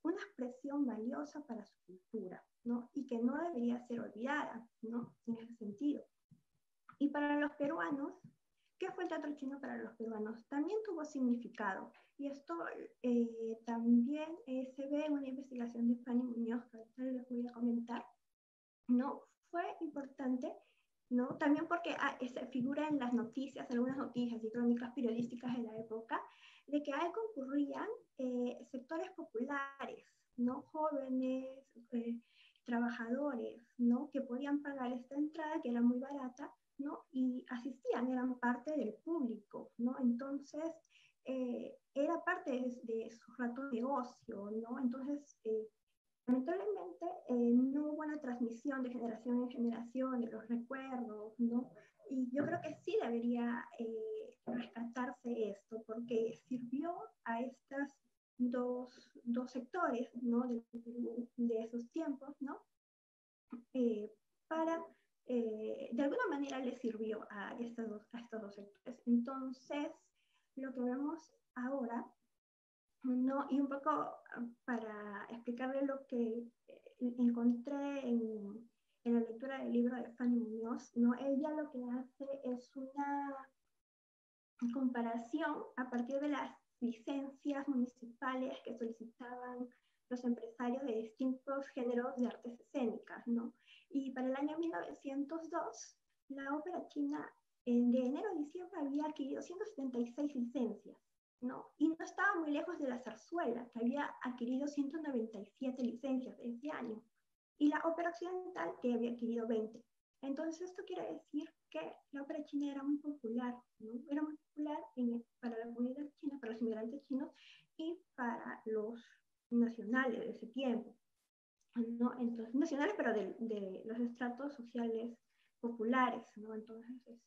una expresión valiosa para su cultura, ¿no? Y que no debería ser olvidada, ¿no? En ese sentido. Y para los peruanos, ¿qué fue el teatro chino para los peruanos? También tuvo significado. Y esto también se ve en una investigación de Fanny Muñoz, que ahorita les voy a comentar, ¿no? Fue importante, ¿no? También porque se figura en las noticias, algunas noticias y crónicas periodísticas de la época, de que ahí concurrían sectores populares, ¿no? Jóvenes, trabajadores, ¿no? Que podían pagar esta entrada, que era muy barata, ¿no? Y asistían, eran parte del público, ¿no? Entonces, era parte de su rato de ocio, ¿no? Entonces, lamentablemente, no hubo una transmisión de generación en generación de los recuerdos, ¿no? Y yo creo que sí debería rescatarse esto, porque sirvió a estas dos sectores, ¿no? De esos tiempos, ¿no? Para, de alguna manera les sirvió a estos dos sectores. Entonces, lo que vemos ahora, ¿no? Y un poco para explicarle lo que encontré en la lectura del libro de Fanny Muñoz, ¿no? Ella lo que hace es una comparación a partir de las licencias municipales que solicitaban los empresarios de distintos géneros de artes escénicas, ¿no? Y para el año 1902, la ópera china de enero a diciembre había adquirido 176 licencias, ¿no? Y no estaba muy lejos de la zarzuela, que había adquirido 197 licencias ese año, y la ópera occidental, que había adquirido 20. Entonces, esto quiere decir que la ópera china era muy popular, ¿no? Era muy popular para la comunidad china, para los inmigrantes chinos y para los nacionales de ese tiempo, ¿no? Entonces, nacionales, pero de los estratos sociales populares, ¿no? Entonces,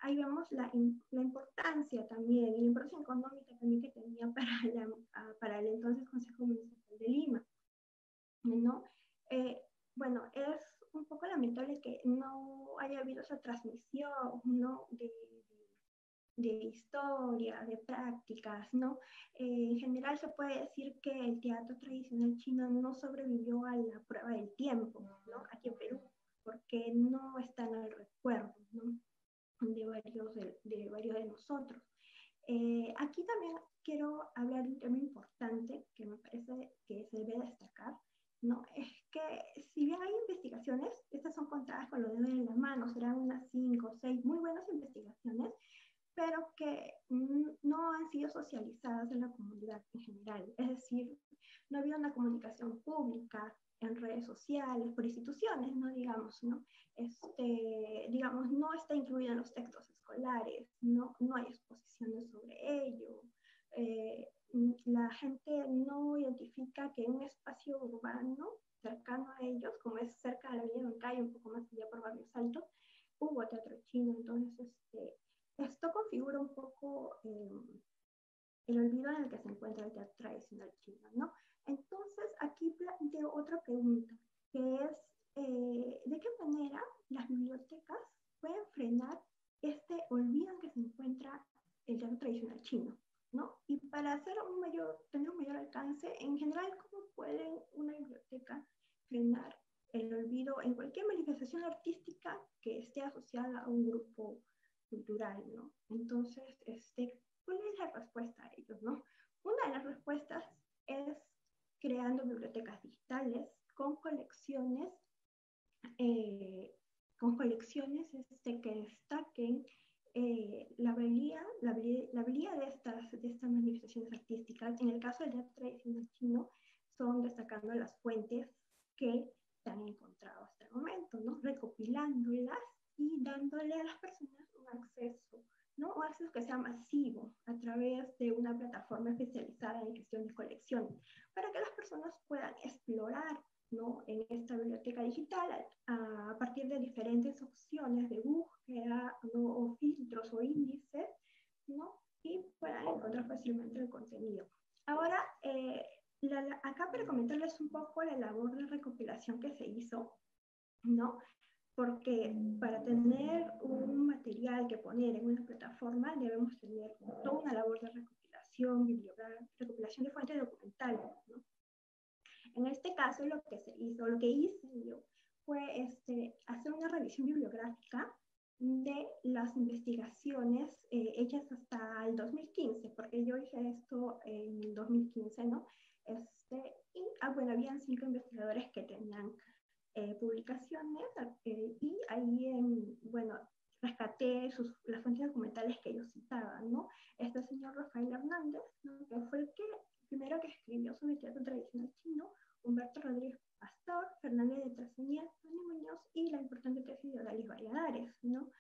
ahí vemos la importancia también, la importancia económica también que tenía para el entonces Consejo Municipal de Lima, ¿no? Bueno, es un poco lamentable que no haya habido esa transmisión, ¿no? de historia, de prácticas, ¿no? En general se puede decir que el teatro tradicional chino no sobrevivió a la prueba del tiempo, ¿no? Aquí en Perú, porque no está en el recuerdo, ¿no? de varios de nosotros. Aquí también quiero hablar de un tema importante que me parece que se debe destacar, ¿no? Es que si bien hay investigaciones, estas son contadas con los dedos de las manos, serán unas 5 o 6 muy buenas investigaciones, pero que no han sido socializadas en la comunidad en general. Es decir, no había una comunicación pública en redes sociales, por instituciones, ¿no? ¿no? Digamos, no está incluido en los textos escolares, no hay exposiciones sobre ello. La gente no identifica que en un espacio urbano cercano a ellos, como es cerca de la avenida Huancayo, un poco más allá por Barrios Altos, hubo teatro chino. Entonces, esto configura un poco el olvido en el que se encuentra el teatro tradicional chino, ¿no? Entonces, aquí planteo otra pregunta, que es, ¿de qué manera las bibliotecas pueden frenar este olvido en que se encuentra el teatro tradicional chino, ¿no? Y para tener un mayor alcance, en general, ¿cómo puede una biblioteca frenar el olvido en cualquier manifestación artística que esté asociada a un grupo cultural, ¿no? Entonces, ¿cuál es la respuesta a ellos, no? Una de las respuestas es creando bibliotecas digitales con colecciones que destaquen la valía de estas manifestaciones artísticas. En el caso del teatro tradicional chino, son destacando las fuentes que se han encontrado hasta el momento, ¿no? Recopilándolas y dándole a las personas un acceso, ¿no? Un acceso que sea masivo a través de una plataforma especializada en gestión de colecciones, para que las personas puedan explorar, ¿no? En esta biblioteca digital a partir de diferentes opciones de búsqueda, ¿no? O filtros o índices, ¿no? Y puedan encontrar fácilmente el contenido. Ahora, acá para comentarles un poco la labor de recopilación que se hizo, ¿no? porque para tener un material que poner en una plataforma debemos tener toda una labor de recopilación, recopilación de fuentes documentales, ¿no? En este caso lo que se hizo, lo que hice yo fue hacer una revisión bibliográfica de las investigaciones hechas hasta el 2015, porque yo hice esto en el 2015, ¿no? Y bueno, habían 5 investigadores que tenían publicaciones y ahí, bueno, rescaté las fuentes documentales que ellos citaban, ¿no? Este señor Rafael Hernández, ¿no? Que fue el primero que escribió sobre teatro tradicional chino, Humberto Rodríguez Pastor, Fernández de Trasmier, Tony Muñoz y la importante tesis de Odalis Valladares, ¿no?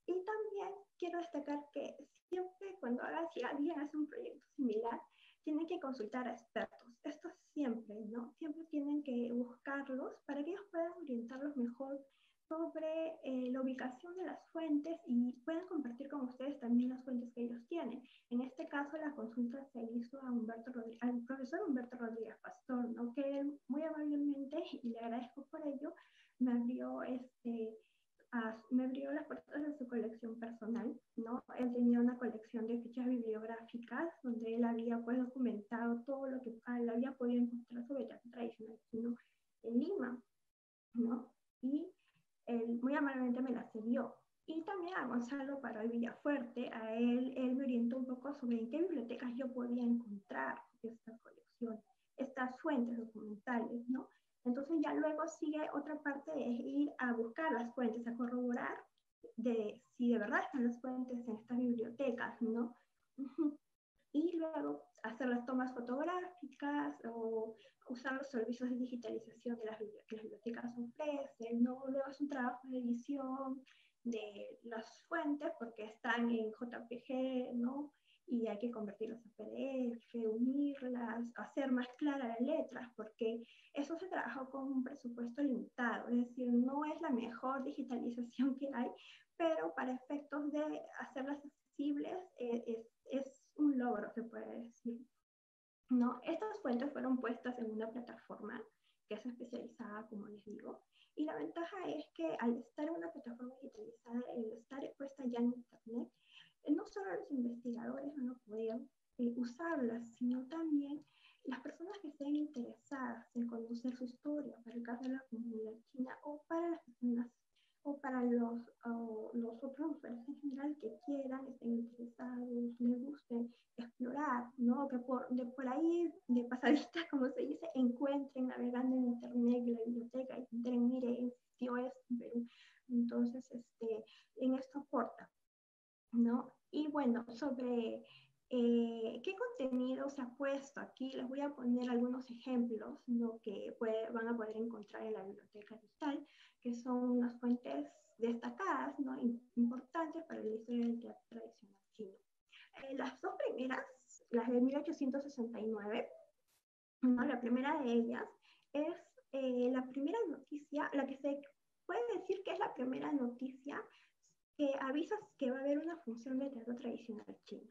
Y también quiero destacar que siempre cuando si alguien hace un proyecto similar, tienen que consultar a expertos. Esto siempre, ¿no? Siempre tienen que buscarlos para que ellos puedan orientarlos mejor sobre la ubicación de las fuentes y puedan compartir con ustedes también las fuentes que ellos tienen. En este caso, la consulta se hizo a al profesor Humberto Rodríguez Pastor, ¿no? Que él muy amablemente, y le agradezco por ello, me abrió me abrió las puertas de su colección personal, ¿no? Él tenía una colección de fichas bibliográficas donde él había pues documentado todo lo que él había podido encontrar sobre teatro tradicional chino en Lima, ¿no? Y él muy amablemente me las cedió. Y también a Gonzalo Parral Villafuerte, a él me orientó un poco sobre en qué bibliotecas yo podía encontrar esta colección, estas fuentes documentales, ¿no? Entonces ya luego sigue otra parte, es ir a buscar las fuentes, a corroborar de si de verdad están las fuentes en estas bibliotecas, ¿no? Y luego hacer las tomas fotográficas o usar los servicios de digitalización de que las bibliotecas ofrecen, ¿no? Luego es un trabajo de edición de las fuentes porque están en JPG, ¿no? Y hay que convertirlas a PDF, unirlas, hacer más claras las letras, porque eso se trabajó con un presupuesto limitado, es decir, no es la mejor digitalización que hay, pero para efectos de hacerlas accesibles es un logro, se puede decir. ¿No? Estas fuentes fueron puestas en una plataforma que es especializada, como les digo, y la ventaja es que al estar en una plataforma digitalizada, al estar puesta ya en Internet, no solo los investigadores van a poder usarlas, sino también las personas que estén interesadas en conocer su historia, para el caso de la comunidad china o para las personas o para los otros usuarios en general que quieran, estén interesados, les guste explorar, ¿no? Que por ahí, de pasadita, como se dice, encuentren navegando en internet la biblioteca y entren, mire, existió esto en Perú. Entonces, en esto aporta, ¿no? Y bueno, sobre qué contenido se ha puesto aquí, les voy a poner algunos ejemplos, ¿no? Que van a poder encontrar en la biblioteca digital, que son unas fuentes destacadas, ¿no? Importantes para la historia del teatro tradicional chino. Las dos primeras, las de 1869, ¿no? La primera de ellas es la primera noticia, la que se puede decir que es la primera noticia que avisa que va a haber una función de teatro tradicional chino,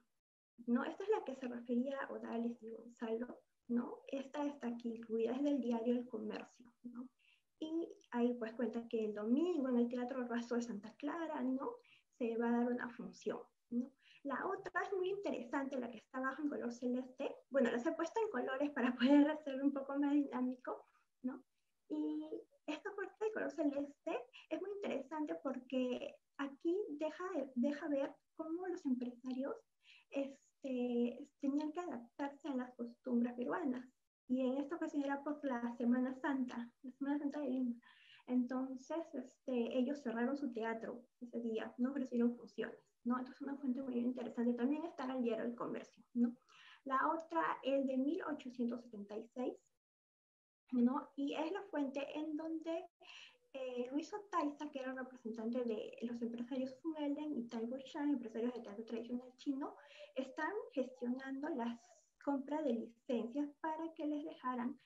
¿no? Esta es la que se refería a Odalis y Gonzalo, ¿no? Esta está aquí incluida, es del diario El Comercio, ¿no? Y ahí pues cuenta que el domingo en el Teatro Razo de Santa Clara, ¿no? Se va a dar una función, ¿no? La otra es muy interesante, la que está abajo en color celeste. Bueno, las he puesto en colores para poder hacerlo un poco más dinámico, ¿no? Y esta parte de color celeste es muy interesante porque aquí deja ver cómo los empresarios tenían que adaptarse a las costumbres peruanas. Y en esta ocasión era por la Semana Santa de Lima. Entonces, ellos cerraron su teatro ese día, no ofrecieron funciones, ¿no? Entonces, una fuente muy interesante. También está en el diario El Comercio, ¿no? La otra es de 1876, ¿no? Y es la fuente en donde Luis Otaiza, que era el representante de los empresarios Fu Elden y Tai Shan, empresarios de teatro tradicional chino, están gestionando las compras de licencias para que les dejaran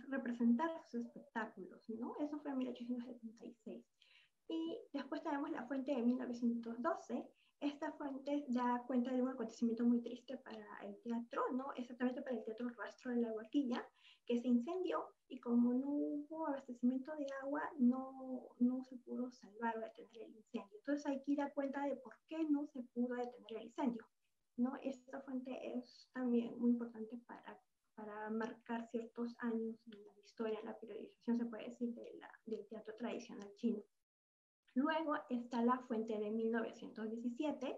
representar sus espectáculos, ¿no? Eso fue en 1876. Y después tenemos la fuente de 1912, esta fuente da cuenta de un acontecimiento muy triste para el teatro, ¿no? Exactamente para el Teatro Rastro de la Huaquilla, que se incendió y como no hubo abastecimiento de agua, no se pudo salvar o detener el incendio. Entonces aquí da cuenta de por qué no se pudo detener el incendio, ¿no? Esta fuente es también muy importante para marcar ciertos años en la historia, en la periodización, se puede decir, del teatro tradicional chino. Luego está la fuente de 1917,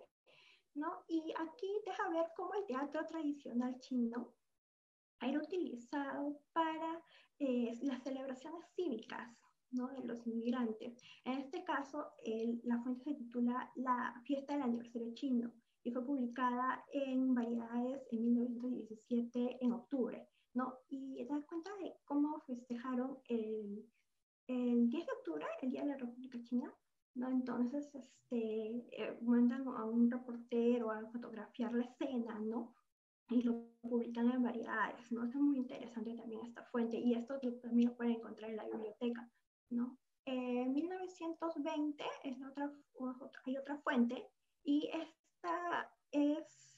¿no? Y aquí deja ver cómo el teatro tradicional chino era utilizado para las celebraciones cívicas, ¿no? De los inmigrantes. En este caso, la fuente se titula La fiesta del aniversario chino y fue publicada en Variedades en 1917, en octubre, ¿no? Y da cuenta de cómo festejaron el 10 de octubre, el Día de la República China, ¿no? Entonces, mandan a un reportero a fotografiar la escena, ¿no? Y lo publican en Variedades, ¿no? Es muy interesante también esta fuente, y esto también lo pueden encontrar en la biblioteca, ¿no? 1920 hay otra fuente, y esta es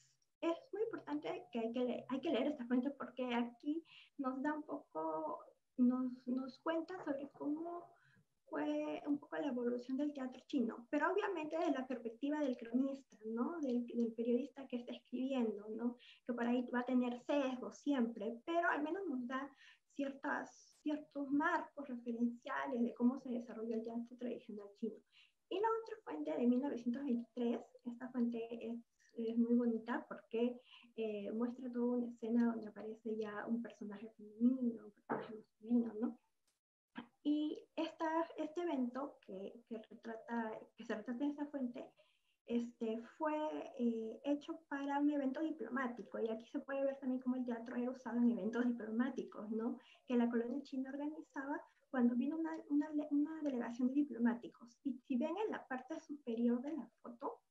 muy importante que hay que leer esta fuente porque aquí nos da un poco, nos cuenta sobre cómo fue un poco la evolución del teatro chino, pero obviamente desde la perspectiva del cronista, ¿no? Del periodista que está escribiendo, ¿no? Que por ahí va a tener sesgo siempre, pero al menos nos da ciertos marcos referenciales de cómo se desarrolló el teatro tradicional chino. Y la otra fuente de 1923, esta fuente es muy bonita porque muestra toda una escena donde aparece ya un personaje femenino, un personaje masculino, ¿no? Y este evento que se retrata en esta fuente fue hecho para un evento diplomático, y aquí se puede ver también cómo el teatro era usado en eventos diplomáticos, ¿no? Que la colonia china organizaba cuando vino una delegación de diplomáticos. Y si ven en la parte superior de la foto,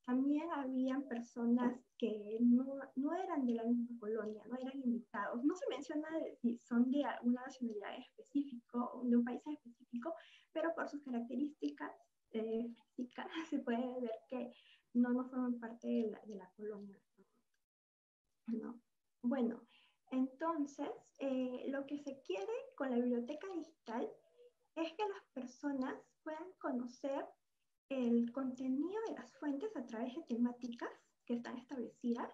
también habían personas que no eran de la misma colonia, no eran invitados. No se menciona si son de alguna nacionalidad específica o de un país específico, pero por sus características físicas se puede ver que no forman parte de la colonia, ¿no? Bueno, entonces lo que se quiere con la biblioteca digital es que las personas puedan conocer el contenido de las fuentes a través de temáticas que están establecidas,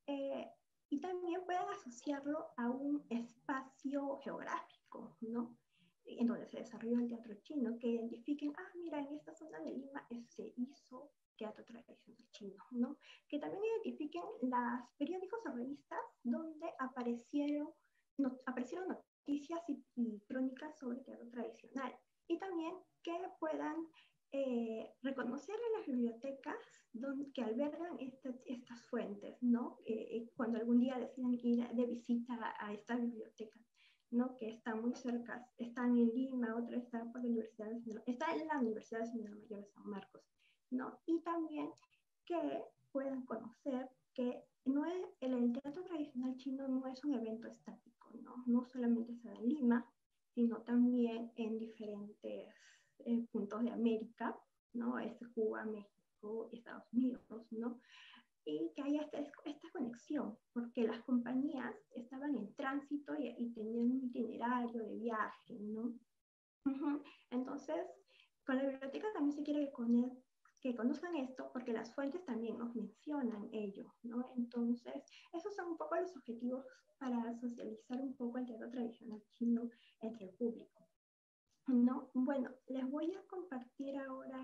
eh, y también pueden asociarlo a un espacio geográfico, ¿no? En donde se desarrolla el teatro chino, que identifiquen, mira, en esta zona de Lima se hizo teatro tradicional chino, ¿no? Que también identifiquen los periódicos o revistas donde aparecieron noticias y crónicas sobre teatro tradicional, y también que puedan reconocer en las bibliotecas que albergan estas fuentes, ¿no? Cuando algún día decidan ir de visita a esta biblioteca, ¿no? Que están muy cerca, están en Lima, otra está por la Universidad está en la Universidad Nacional Mayor de San Marcos, ¿no? Y también que puedan conocer que el teatro tradicional chino no es un evento estático, ¿no? No solamente se da en Lima, sino también en diferentes puntos de América, ¿no? Cuba, México, Estados Unidos, ¿no? Y que haya esta conexión, porque las compañías estaban en tránsito y tenían un itinerario de viaje, ¿no? Entonces, con la biblioteca también se quiere que conozcan esto, porque las fuentes también nos mencionan ello, ¿no? Entonces, esos son un poco los objetivos para socializar un poco el teatro tradicional chino entre el público, ¿no? Bueno, les voy a compartir ahora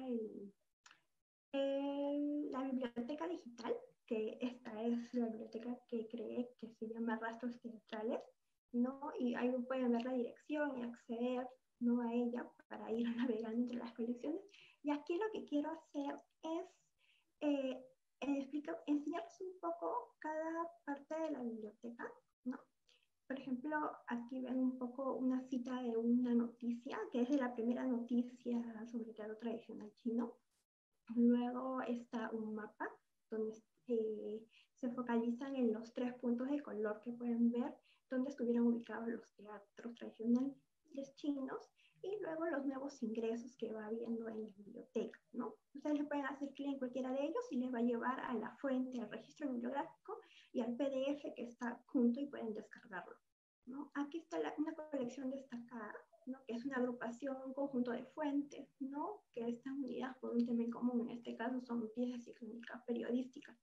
la biblioteca digital, que esta es la biblioteca que creé, que se llama Rastros Teatrales, ¿no? Y ahí pueden ver la dirección y acceder, ¿no? A ella para ir navegando entre las colecciones. Y aquí lo que quiero hacer es enseñarles un poco cada parte de la biblioteca, ¿no? Por ejemplo, aquí ven un poco una cita de una noticia, que es de la primera noticia sobre teatro tradicional chino. Luego está un mapa donde se focalizan en los 3 puntos de color que pueden ver donde estuvieron ubicados los teatros tradicionales chinos, y luego los nuevos ingresos que va habiendo en la biblioteca, ¿no? Ustedes le pueden hacer clic en cualquiera de ellos y les va a llevar a la fuente, al registro bibliográfico y al PDF que está junto y pueden descargarlo, ¿no? Aquí está una colección destacada, ¿no? Que es una agrupación, un conjunto de fuentes, ¿no? Que están unidas por un tema en común. En este caso son piezas y crónicas periodísticas.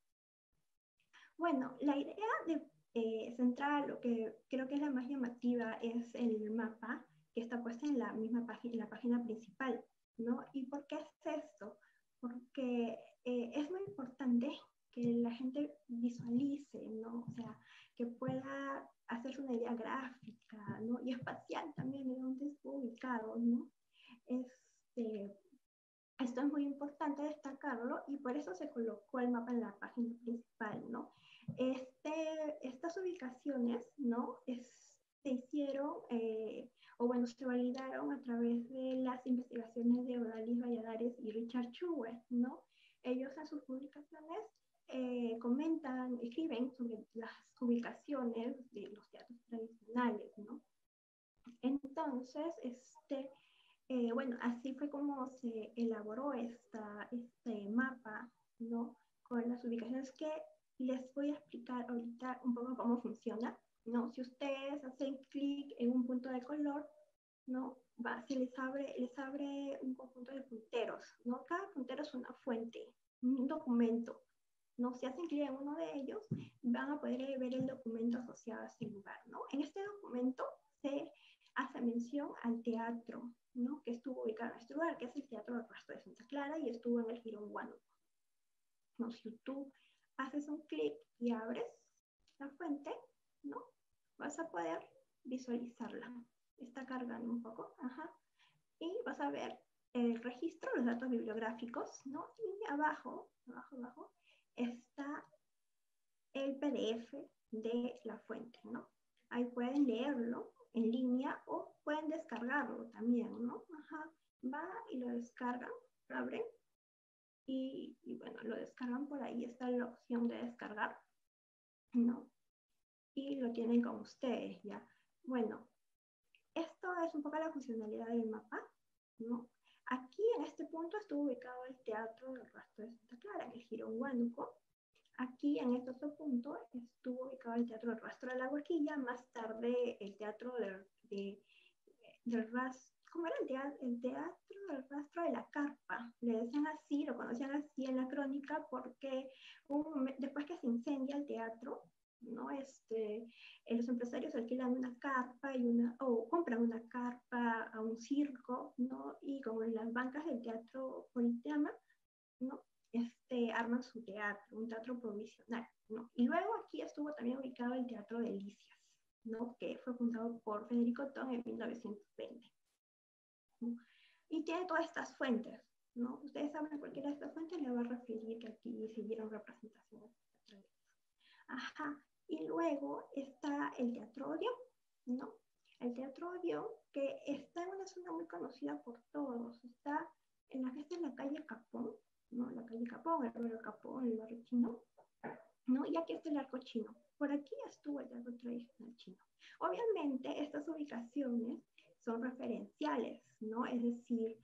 Bueno, la idea central, lo que creo que es la más llamativa, es el mapa que está puesto en la misma página, en la página principal, ¿no? ¿Y por qué es esto? Porque es muy importante que la gente visualice, ¿no? O sea, que pueda hacerse una idea gráfica, ¿no? Y espacial también de dónde está ubicado, ¿no? Esto es muy importante destacarlo y por eso se colocó el mapa en la página principal, ¿no? Estas ubicaciones, ¿no? Se hicieron, o bueno, se validaron a través de las investigaciones de Odalis Valladares y Richard Chubut, ¿no? Ellos en sus publicaciones comentan, escriben sobre las ubicaciones de los teatros tradicionales, ¿no? Entonces, bueno, así fue como se elaboró este mapa, ¿no? Con las ubicaciones que les voy a explicar ahorita un poco cómo funciona, ¿no? Si ustedes hacen clic en un punto de color, ¿no? Se les abre un conjunto de punteros, ¿no? Cada puntero es una fuente, un documento, ¿no? Si hacen clic en uno de ellos, van a poder ver el documento asociado a ese lugar, ¿no? En este documento se hace mención al teatro, ¿no? Que estuvo ubicado en este lugar, que es el Teatro del Rastro de Santa Clara y estuvo en el Jirón Huánuco, ¿no? Si tú haces un clic y abres la fuente, ¿no? Vas a poder visualizarla. Está cargando un poco, ajá. Y vas a ver el registro, los datos bibliográficos, ¿no? Y abajo está el PDF de la fuente, ¿no? Ahí pueden leerlo en línea o pueden descargarlo también, ¿no? Ajá. Va y lo descargan, lo abren y bueno, lo descargan por ahí, está la opción de descargar, ¿no? Y lo tienen con ustedes ya. Bueno, esto es un poco la funcionalidad del mapa, ¿no? Aquí en este punto estuvo ubicado el Teatro del Rastro de Santa Clara, en el Jirón Huánuco. Aquí en este otro punto estuvo ubicado el Teatro del Rastro de la Huaquilla, más tarde el Teatro del Rastro, ¿cómo era el teatro del Rastro de la Carpa? Le decían así, lo conocían así en la crónica porque después que se incendia el teatro, ¿no? Los empresarios alquilan una carpa o compran una carpa a un circo, ¿no? Y como en las bancas del Teatro Politeama, ¿no? Arman su teatro, un teatro provisional, ¿no? Y luego aquí estuvo también ubicado el Teatro Delicias, ¿no? Que fue fundado por Federico Ton en 1920, ¿no? Y tiene todas estas fuentes, ¿no? Ustedes saben, cualquiera de estas fuentes le va a referir que aquí se dieron representaciones. Ajá. Y luego está el Teatro Odeón, ¿no? El Teatro Odeón, que está en una zona muy conocida por todos, está en la calle Capón, ¿no? La calle Capón, el barrio Capón, el barrio chino, ¿no? Y aquí está el arco chino. Por aquí estuvo el teatro tradicional chino. Obviamente, estas ubicaciones son referenciales, ¿no? Es decir,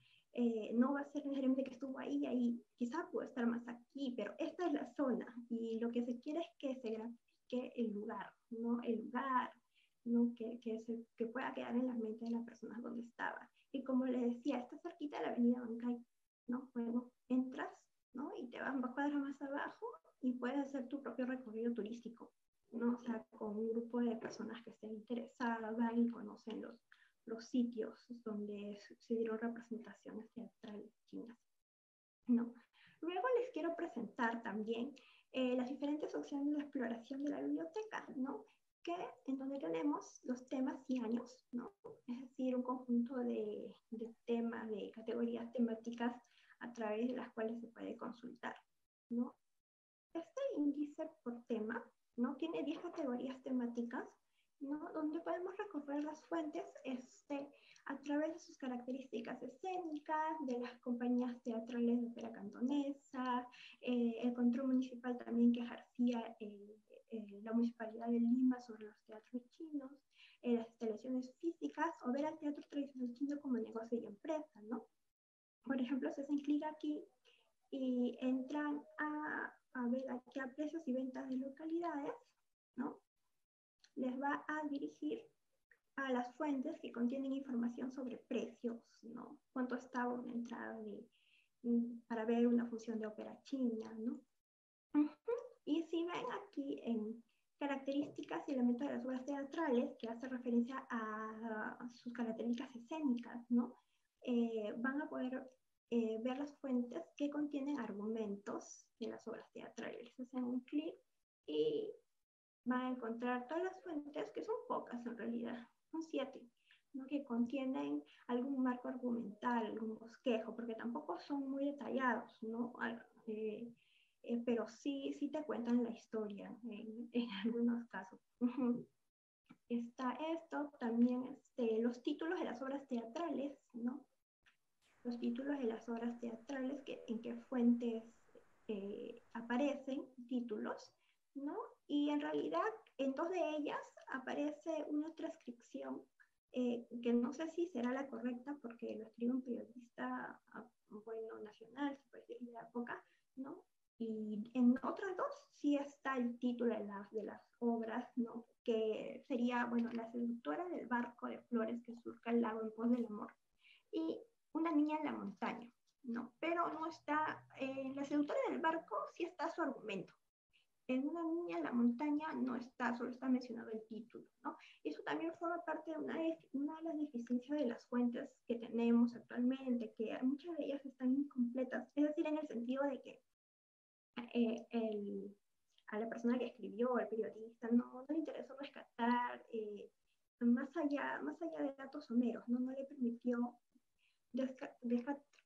no va a ser necesariamente que estuvo ahí, quizá puede estar más aquí, pero esta es la zona y lo que se quiere es que se grafique el lugar, ¿no? El lugar, ¿no? Que pueda quedar en la mente de las personas donde estaba. Y como les decía, está cerquita de la avenida Bancay, ¿no? Bueno, entras, ¿no? Y te vas un cuadras más abajo y puedes hacer tu propio recorrido turístico, ¿no? O sea, con un grupo de personas que estén interesadas, van y conocen los sitios donde se dieron representaciones teatrales chinas, ¿no? Luego les quiero presentar también las diferentes opciones de exploración de la biblioteca, ¿no? En donde tenemos los temas y años, ¿no? Es decir, un conjunto de temas, de categorías temáticas a través de las cuales se puede consultar, ¿no? Este índice por tema, ¿no? Tiene 10 categorías temáticas, ¿no? Donde podemos recorrer las fuentes a través de sus características escénicas, de las compañías teatrales de ópera cantonesa, el control municipal también que ejercía la Municipalidad de Lima sobre los teatros chinos, las instalaciones físicas, o ver al teatro tradicional chino como negocio y empresa, ¿no? Por ejemplo, se hacen clic aquí y entran a ver aquí a precios y ventas de localidades, ¿no? Les va a dirigir a las fuentes que contienen información sobre precios, ¿no? Cuánto estaba una entrada para ver una función de ópera china, ¿no? Y si ven aquí en características y elementos de las obras teatrales, que hace referencia a sus características escénicas, ¿no? Van a poder ver las fuentes que contienen argumentos de las obras teatrales. Hacen un clic y van a encontrar todas las fuentes, que son pocas en realidad, son 7, ¿no? Que contienen algún marco argumental, algún bosquejo, porque tampoco son muy detallados, ¿no? Pero sí te cuentan la historia en algunos casos. Está esto, también los títulos de las obras teatrales, ¿no? Los títulos de las obras teatrales, en qué fuentes aparecen títulos, ¿no? Y en realidad en 2 de ellas aparece una transcripción que no sé si será la correcta porque lo escribe un periodista, bueno, nacional, se puede decir, de la época, ¿no? Y en otras 2 sí está el título de las obras, ¿no? Que sería, bueno, La seductora del barco de flores que surca el lago en pos del amor. Y Una niña en la montaña, ¿no? Pero no está, en La seductora del barco sí está su argumento. En Una niña en la montaña no está, solo está mencionado el título, ¿no? Eso también forma parte de una de las deficiencias de las fuentes que tenemos actualmente, que muchas de ellas están incompletas, es decir, en el sentido de que a la persona que escribió, el periodista, no le interesó rescatar más allá de datos someros, no le permitió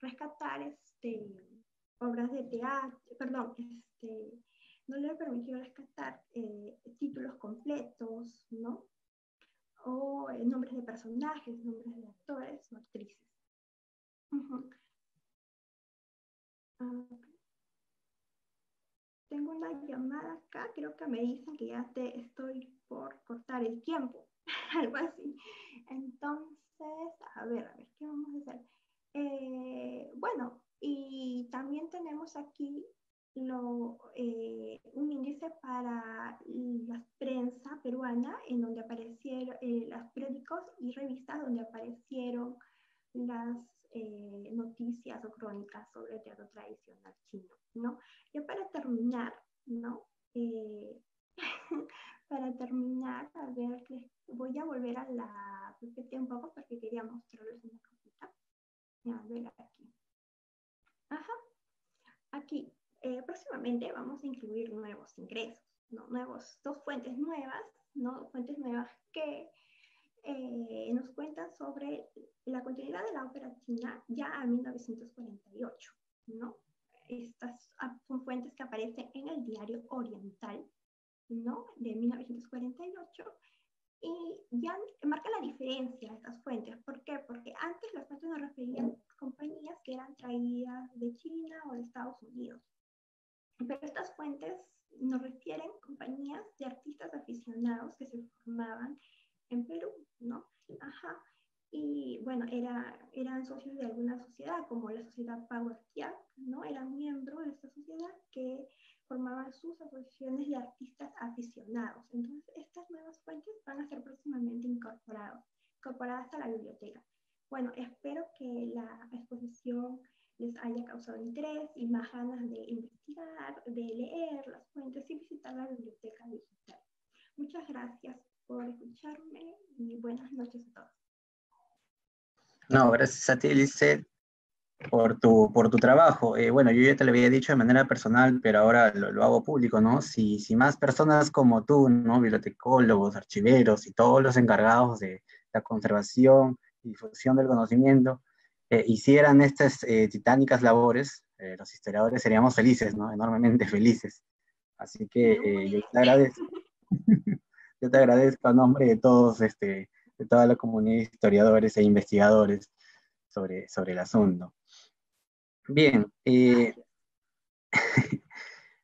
rescatar obras de teatro, perdón, no le permitió rescatar títulos completos, ¿no? O nombres de personajes, nombres de actores o actrices. Tengo una llamada acá, creo que me dicen que ya te estoy por cortar el tiempo, algo así. Entonces, a ver, ¿qué vamos a hacer? Bueno, y también tenemos aquí un índice para la prensa peruana, en donde aparecieron los periódicos y revistas donde aparecieron las noticias o crónicas sobre el teatro tradicional chino, ¿no? Ya para terminar, ¿no? Para terminar, a ver, voy a volver a la PPT un poco porque quería mostrarles una cosita. A ver aquí. Ajá. Aquí, próximamente vamos a incluir nuevos ingresos, ¿no? Dos fuentes nuevas, ¿no? Fuentes nuevas que nos cuentan sobre la continuidad de la ópera china ya a 1948, ¿no? Estas son fuentes que aparecen en el Diario Oriental, ¿no? De 1948, y ya marca la diferencia de estas fuentes. ¿Por qué? Porque antes las fuentes nos referían a compañías que eran traídas de China o de Estados Unidos. Pero estas fuentes nos refieren a compañías de artistas aficionados que se formaban en Perú, ¿no? Ajá. Y bueno, eran socios de alguna sociedad, como la sociedad Power Kiak, ¿no? Eran miembros de esta sociedad que formaban sus asociaciones de artistas aficionados. Entonces, estas nuevas fuentes van a ser próximamente incorporadas a la biblioteca. Bueno, espero que la exposición les haya causado interés y más ganas de investigar, de leer las fuentes y visitar la biblioteca digital. Muchas gracias por escucharme y buenas noches a todos. No, gracias a ti, Lizeth, por tu trabajo. Bueno, yo ya te lo había dicho de manera personal, pero ahora lo hago público, ¿no? Si más personas como tú, ¿no? Bibliotecólogos, archiveros y todos los encargados de la conservación y difusión del conocimiento hicieran estas titánicas labores, los historiadores seríamos felices, ¿no? Enormemente felices. Así que yo te agradezco. Yo te agradezco a nombre de todos, de toda la comunidad de historiadores e investigadores sobre el asunto. Bien,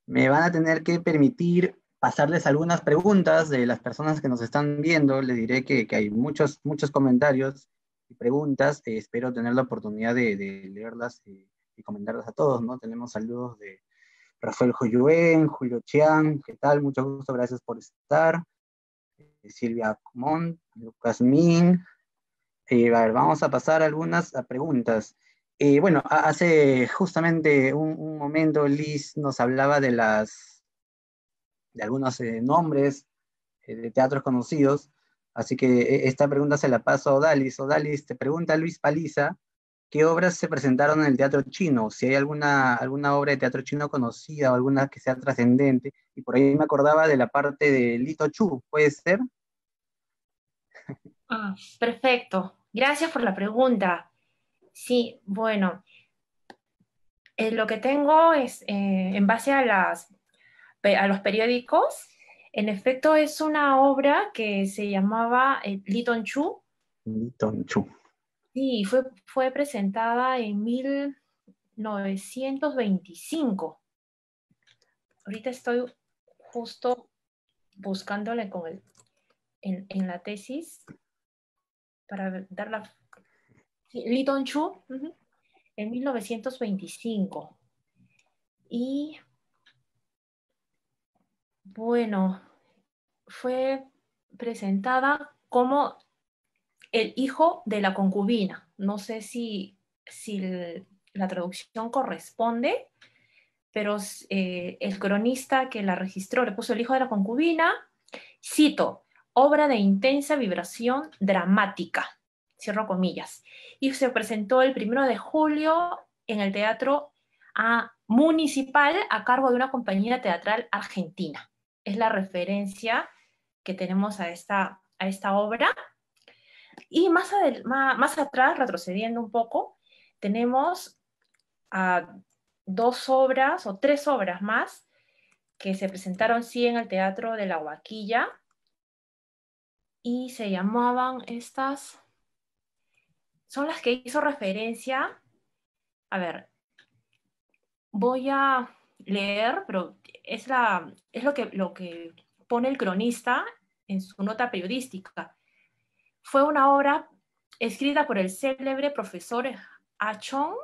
me van a tener que permitir pasarles algunas preguntas de las personas que nos están viendo. Les diré que hay muchos comentarios y preguntas. Espero tener la oportunidad de leerlas y comentarlas a todos, ¿no? Tenemos saludos de Rafael Joyuen, Julio Chiang, ¿qué tal? Mucho gusto, gracias por estar. Silvia Mont, Lucas Min. A ver, vamos a pasar algunas preguntas. Bueno, hace justamente un momento Liz nos hablaba de algunos nombres de teatros conocidos, así que esta pregunta se la paso a Odalis. Odalis, te pregunta Luis Paliza, ¿qué obras se presentaron en el teatro chino? Si hay alguna obra de teatro chino conocida o alguna que sea trascendente, y por ahí me acordaba de la parte de Lito Chu, ¿puede ser? Perfecto. Gracias por la pregunta. Sí, bueno, lo que tengo es, en base a los periódicos, en efecto es una obra que se llamaba Lito Chu. Lito Chu. Sí, fue presentada en 1925. Ahorita estoy justo buscándole en la tesis para dar la... Lee Dong-chu, en 1925. Y bueno, fue presentada como el hijo de la concubina. No sé si la traducción corresponde, pero el cronista que la registró le puso el hijo de la concubina. Cito, obra de intensa vibración dramática, cierro comillas, y se presentó el 1 de julio en el Teatro Municipal a cargo de una compañía teatral argentina. Es la referencia que tenemos a esta obra. Y más atrás, retrocediendo un poco, tenemos dos obras o tres obras más que se presentaron sí en el Teatro de la Huaquilla y se llamaban son las que hizo referencia. A ver, voy a leer, pero es lo que pone el cronista en su nota periodística. Fue una obra escrita por el célebre profesor Achong,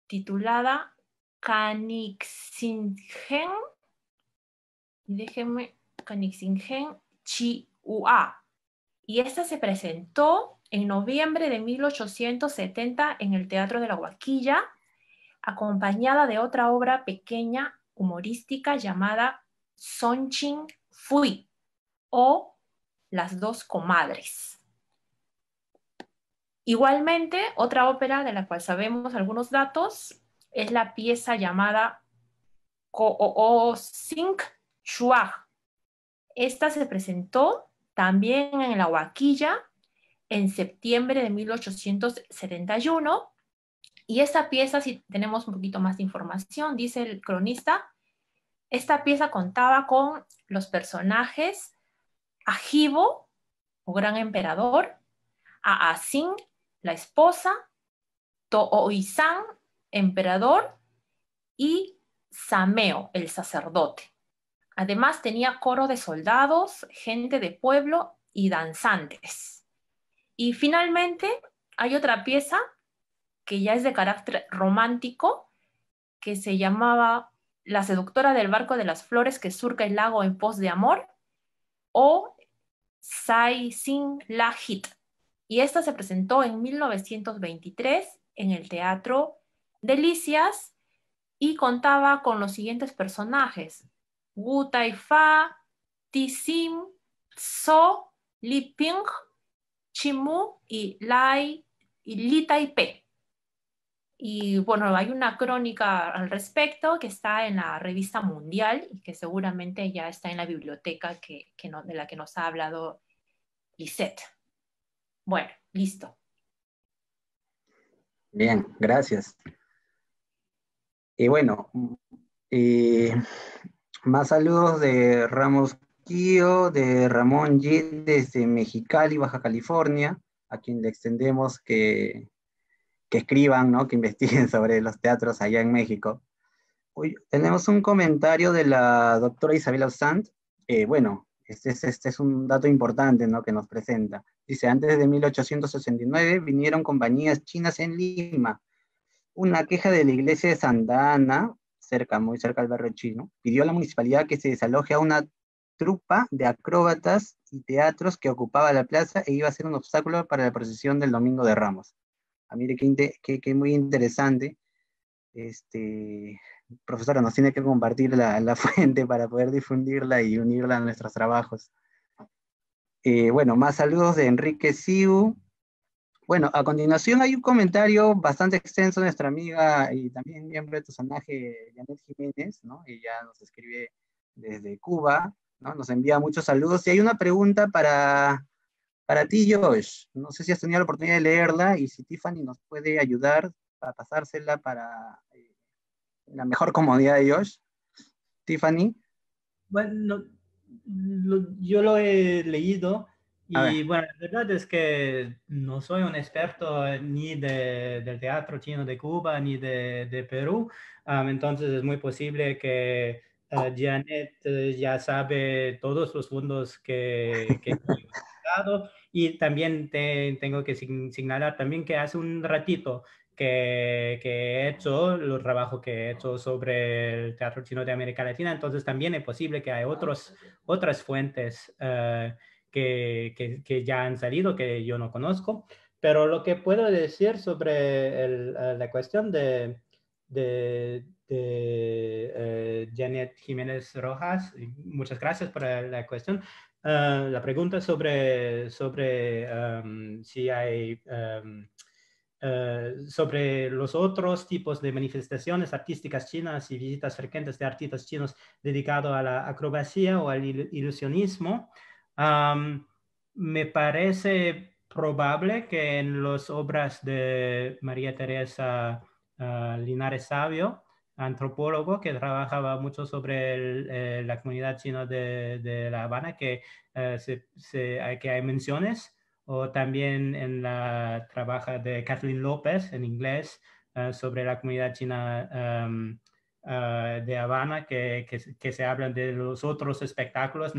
titulada Kanixingen Chi-Ua. Y esta se presentó en noviembre de 1870 en el Teatro de la Huaquilla, acompañada de otra obra pequeña humorística llamada Sonchin Fui, o Las dos comadres. Igualmente, otra ópera de la cual sabemos algunos datos es la pieza llamada Ko'o-Sing Shuag. Esta se presentó también en la Huaquilla en septiembre de 1871. Y esta pieza, si tenemos un poquito más de información, dice el cronista, esta pieza contaba con los personajes Ajibo, o gran emperador, Aacin, la esposa, Tooizan, emperador, y Sameo, el sacerdote. Además tenía coro de soldados, gente de pueblo y danzantes. Y finalmente hay otra pieza que ya es de carácter romántico, que se llamaba La seductora del barco de las flores que surca el lago en pos de amor, o Sai Sin La Hit. Y esta se presentó en 1923 en el Teatro Delicias y contaba con los siguientes personajes: Wu Tai-fa, Ti Sim, So, Li Ping, Chimu y Li Tai-pe. Y bueno, hay una crónica al respecto que está en la revista Mundial y que seguramente ya está en la biblioteca de la que nos ha hablado Lisette. Bueno, listo. Bien, gracias. Y bueno, más saludos de Ramos Quío, de Ramón G desde Mexicali, Baja California, a quien le extendemos que escriban, ¿no? Que investiguen sobre los teatros allá en México. Hoy tenemos un comentario de la doctora Isabela Sant. Bueno, este es un dato importante, ¿no?, que nos presenta. Dice, antes de 1869 vinieron compañías chinas en Lima. Una queja de la iglesia de Santa Ana, muy cerca del barrio chino, pidió a la municipalidad que se desaloje a una trupa de acróbatas y teatros que ocupaba la plaza e iba a ser un obstáculo para la procesión del Domingo de Ramos. Mire, qué muy interesante. Profesora, nos tiene que compartir la fuente para poder difundirla y unirla a nuestros trabajos. Bueno, más saludos de Enrique Siu. Bueno, a continuación hay un comentario bastante extenso de nuestra amiga y también miembro de Tusanaje, Janet Jiménez, ¿no? Ella nos escribe desde Cuba, ¿no? Nos envía muchos saludos y hay una pregunta para ti, Josh. No sé si has tenido la oportunidad de leerla y si Tiffany nos puede ayudar para pasársela para la mejor comodidad de Josh. Tiffany. Bueno, yo lo he leído y ver. bueno, la verdad es que no soy un experto ni del teatro chino de Cuba ni de Perú, entonces es muy posible que Janet ya sabe todos los fondos que he utilizado y también tengo que señalar también que hace un ratito que he hecho, los trabajos que he hecho sobre el teatro chino de América Latina, entonces también es posible que hay otras fuentes que ya han salido que yo no conozco, pero lo que puedo decir sobre la cuestión de Janet Jiménez Rojas, muchas gracias por la cuestión. La pregunta sobre si hay sobre los otros tipos de manifestaciones artísticas chinas y visitas frecuentes de artistas chinos dedicados a la acrobacia o al ilusionismo. Me parece probable que en las obras de María Teresa Linares Sabio, antropólogo que trabajaba mucho sobre la comunidad china de La Habana, que hay menciones, o también en la trabaja de Kathleen López en inglés sobre la comunidad china de Habana, que se hablan de los otros espectáculos,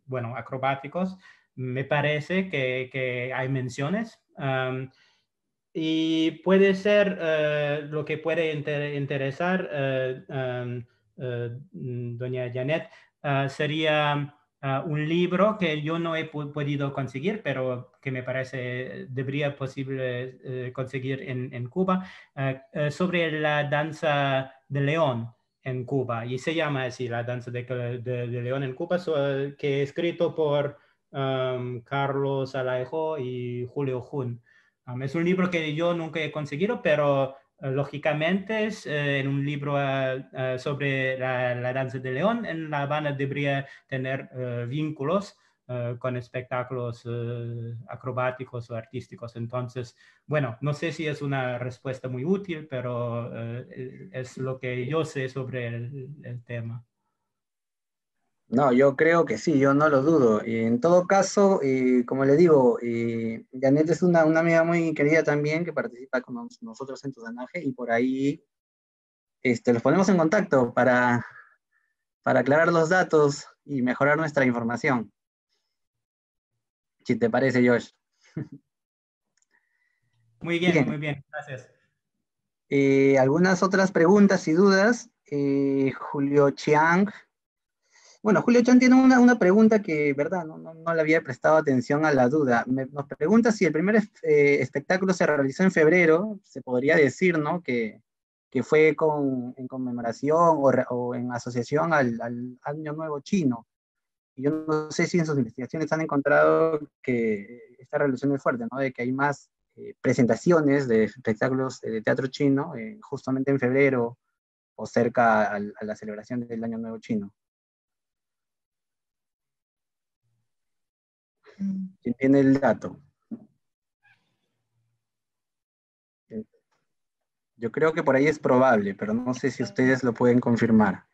bueno, acrobáticos. Me parece que hay menciones. Y puede ser lo que puede interesar doña Janet, sería un libro que yo no he podido conseguir, pero que me parece debería posible conseguir en Cuba, sobre la danza de león en Cuba. Y se llama así, la danza de león en Cuba, que es escrito por Carlos Alejo y Julio Jun. Es un libro que yo nunca he conseguido, pero lógicamente es en un libro sobre la danza de león en La Habana debería tener vínculos con espectáculos acrobáticos o artísticos. Entonces, bueno, no sé si es una respuesta muy útil, pero es lo que yo sé sobre el tema. No, yo creo que sí, yo no lo dudo. En todo caso, como le digo, Janet es una amiga muy querida también que participa con nosotros en Tusanaje y por ahí los ponemos en contacto para aclarar los datos y mejorar nuestra información. Si te parece, Josh. Muy bien, Bien. muy bien, gracias. Algunas otras preguntas y dudas. Julio Chiang. Bueno, Julio Chan tiene una pregunta que, verdad, no le había prestado atención a la duda. Nos pregunta si el primer espectáculo se realizó en febrero, se podría decir, ¿no? Que fue en conmemoración o en asociación al Año Nuevo Chino. Y yo no sé si en sus investigaciones han encontrado que esta relación es fuerte, ¿no? De que hay más presentaciones de espectáculos de teatro chino justamente en febrero o cerca a la celebración del Año Nuevo Chino. ¿Quién tiene el dato? Yo creo que por ahí es probable, pero no sé si ustedes lo pueden confirmar.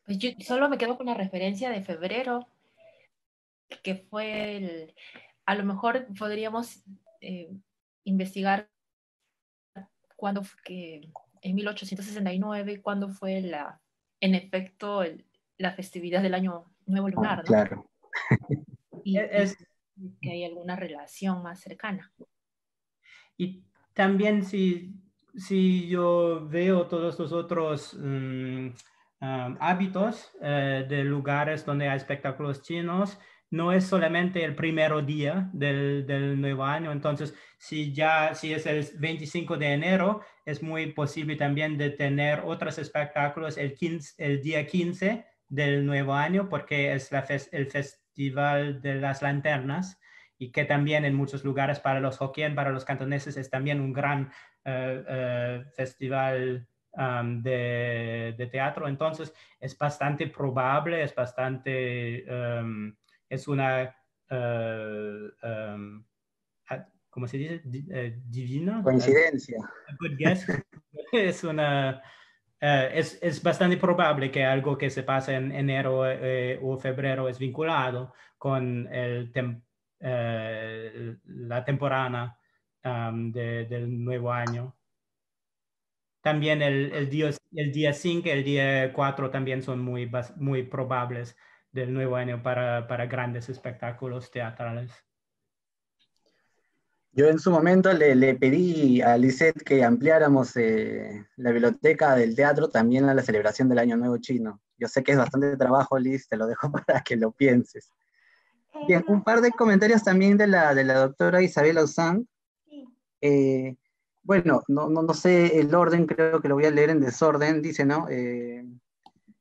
Pues yo solo me quedo con la referencia de febrero, que fue a lo mejor podríamos investigar cuándo fue que, en 1869, cuándo fue en efecto, la festividad del Año Nuevo Lunar, ¿no? Claro. Y que hay alguna relación más cercana. Y también si yo veo todos los otros hábitos de lugares donde hay espectáculos chinos, no es solamente el primer día del nuevo año. Entonces, si es el 25 de enero, es muy posible también de tener otros espectáculos el día 15 del nuevo año, porque es el Festival de las Lanternas, y que también en muchos lugares para los Hokkien, para los cantoneses, es también un gran festival de teatro. Entonces, es bastante probable, es una, ¿cómo se dice? Divino. Coincidencia. A good guess. Es una... es bastante probable que algo que se pasa en enero o febrero es vinculado con la temporada del nuevo año. También el día 5 y el día 4 también son muy probables del nuevo año para grandes espectáculos teatrales. Yo en su momento le pedí a Lisette que ampliáramos la biblioteca del teatro también a la celebración del Año Nuevo Chino. Yo sé que es bastante trabajo, Liz, te lo dejo para que lo pienses. Bien, un par de comentarios también de la doctora Isabel Lauzán. Sí. Bueno, no sé el orden, creo que lo voy a leer en desorden. Dice, ¿no?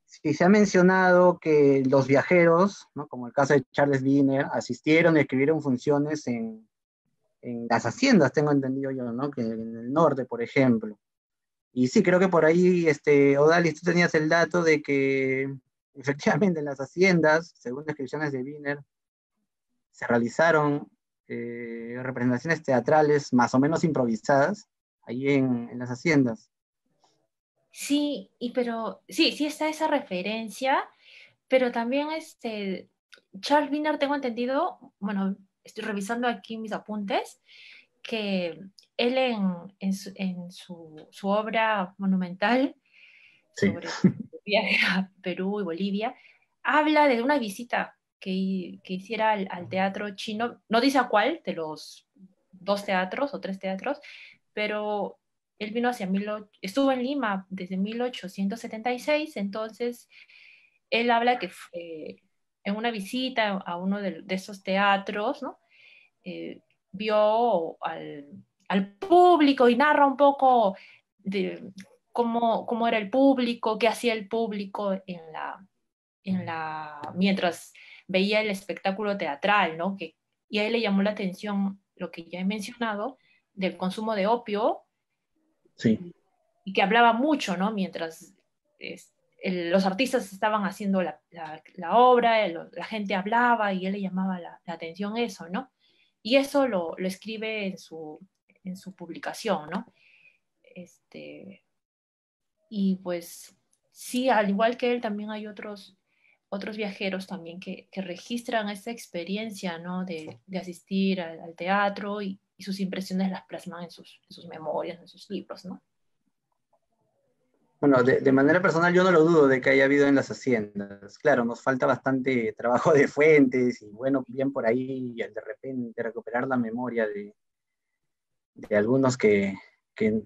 Si se ha mencionado que los viajeros, ¿no? Como el caso de Charles Wiener, asistieron y escribieron funciones en las haciendas, tengo entendido yo, ¿no? Que en el norte, por ejemplo. Y sí, creo que por ahí, Odalis, tú tenías el dato de que efectivamente en las haciendas, según descripciones de Wiener, se realizaron representaciones teatrales más o menos improvisadas ahí en las haciendas. Sí, pero sí está esa referencia, pero también Charles Wiener, tengo entendido, bueno, estoy revisando aquí mis apuntes, que él en su obra monumental Sí. sobre el viaje a Perú y Bolivia, habla de una visita que hiciera al teatro chino, no dice a cuál de los 2 teatros o 3 teatros, pero él vino estuvo en Lima desde 1876, entonces él habla que en una visita a uno de esos teatros, ¿no? Vio al público y narra un poco de cómo era el público, qué hacía el público mientras veía el espectáculo teatral, ¿no? Y a él le llamó la atención lo que ya he mencionado del consumo de opio. Sí. Y que hablaba mucho, ¿no? Mientras los artistas estaban haciendo la obra, la gente hablaba y él le llamaba la atención eso, ¿no? Y eso lo escribe en su publicación, ¿no? Y pues sí, al igual que él, también hay otros viajeros también que registran esta experiencia, ¿no? De asistir al teatro y sus impresiones las plasman en sus memorias, en sus libros, ¿no? Bueno, de manera personal yo no lo dudo de que haya habido en las haciendas. Claro, nos falta bastante trabajo de fuentes y bueno, bien por ahí de repente recuperar la memoria de algunos que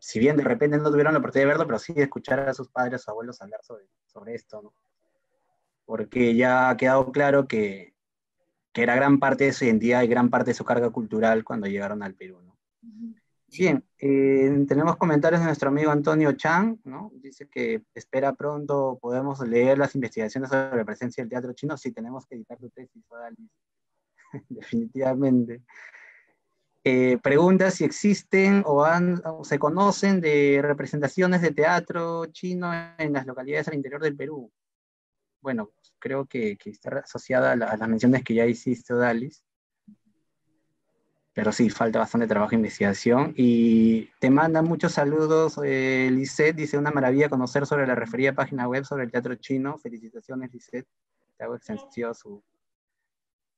si bien de repente no tuvieron la oportunidad de verlo, pero sí de escuchar a sus padres o abuelos hablar sobre esto, ¿no? Porque ya ha quedado claro que era gran parte de su identidad y gran parte de su carga cultural cuando llegaron al Perú, ¿no? Sí. Bien, tenemos comentarios de nuestro amigo Antonio Chang, ¿no? Dice que espera pronto podemos leer las investigaciones sobre la presencia del teatro chino. Sí, tenemos que editar tu tesis, Odalis. Definitivamente. Pregunta si existen o se conocen de representaciones de teatro chino en las localidades al interior del Perú. Bueno, creo que está asociada a las menciones que ya hiciste, Odalis. Pero sí, falta bastante trabajo de investigación. Y te manda muchos saludos, Lisette. Dice, una maravilla conocer sobre la referida página web sobre el teatro chino. Felicitaciones, Lisette. Te hago extensivo su...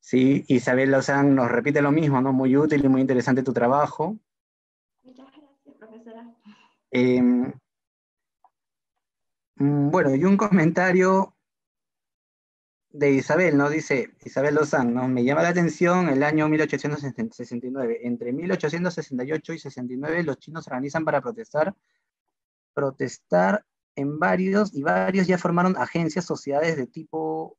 Sí, Isabel Lozán nos repite lo mismo, ¿no? Muy útil y muy interesante tu trabajo. Muchas gracias, profesora. Em, bueno, y un comentario de Isabel, ¿no? Dice Isabel Lozán, ¿no? Me llama la atención el año 1869. Entre 1868 y 69 los chinos se organizan para protestar en varios, y varios ya formaron agencias, sociedades de tipo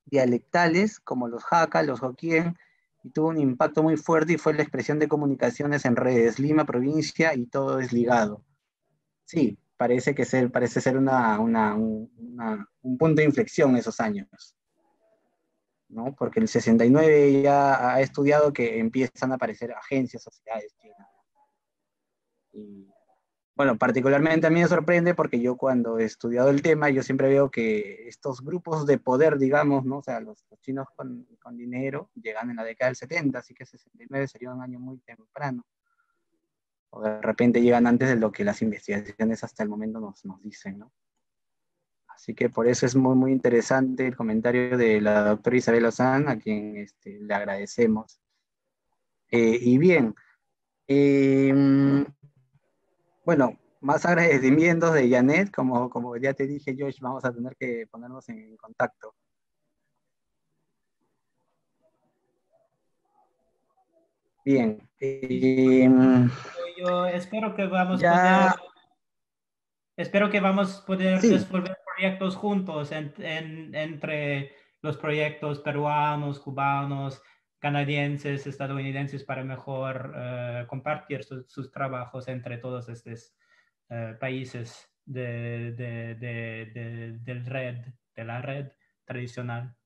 dialectales, como los Hakka, los Hokkien, y tuvo un impacto muy fuerte y fue la expresión de comunicaciones en redes, Lima, provincia, y todo es ligado. Sí, parece ser un punto de inflexión esos años, ¿no? Porque el 69 ya ha estudiado que empiezan a aparecer agencias, sociedades chinas. Y bueno, particularmente a mí me sorprende porque yo cuando he estudiado el tema, yo siempre veo que estos grupos de poder, digamos, ¿no? O sea, los chinos con dinero llegan en la década del 70, así que 69 sería un año muy temprano. O de repente llegan antes de lo que las investigaciones hasta el momento nos dicen, ¿no? Así que por eso es muy, muy interesante el comentario de la doctora Isabel Lozán, a quien le agradecemos. Y bien, eh, bueno, más agradecimientos de Janet, como ya te dije, Josh, vamos a tener que ponernos en contacto. Bien. Yo espero que vamos a Ya, poder sí, desenvolver proyectos juntos entre los proyectos peruanos, cubanos, canadienses, estadounidenses para mejor compartir sus trabajos entre todos estos países de la red tradicional.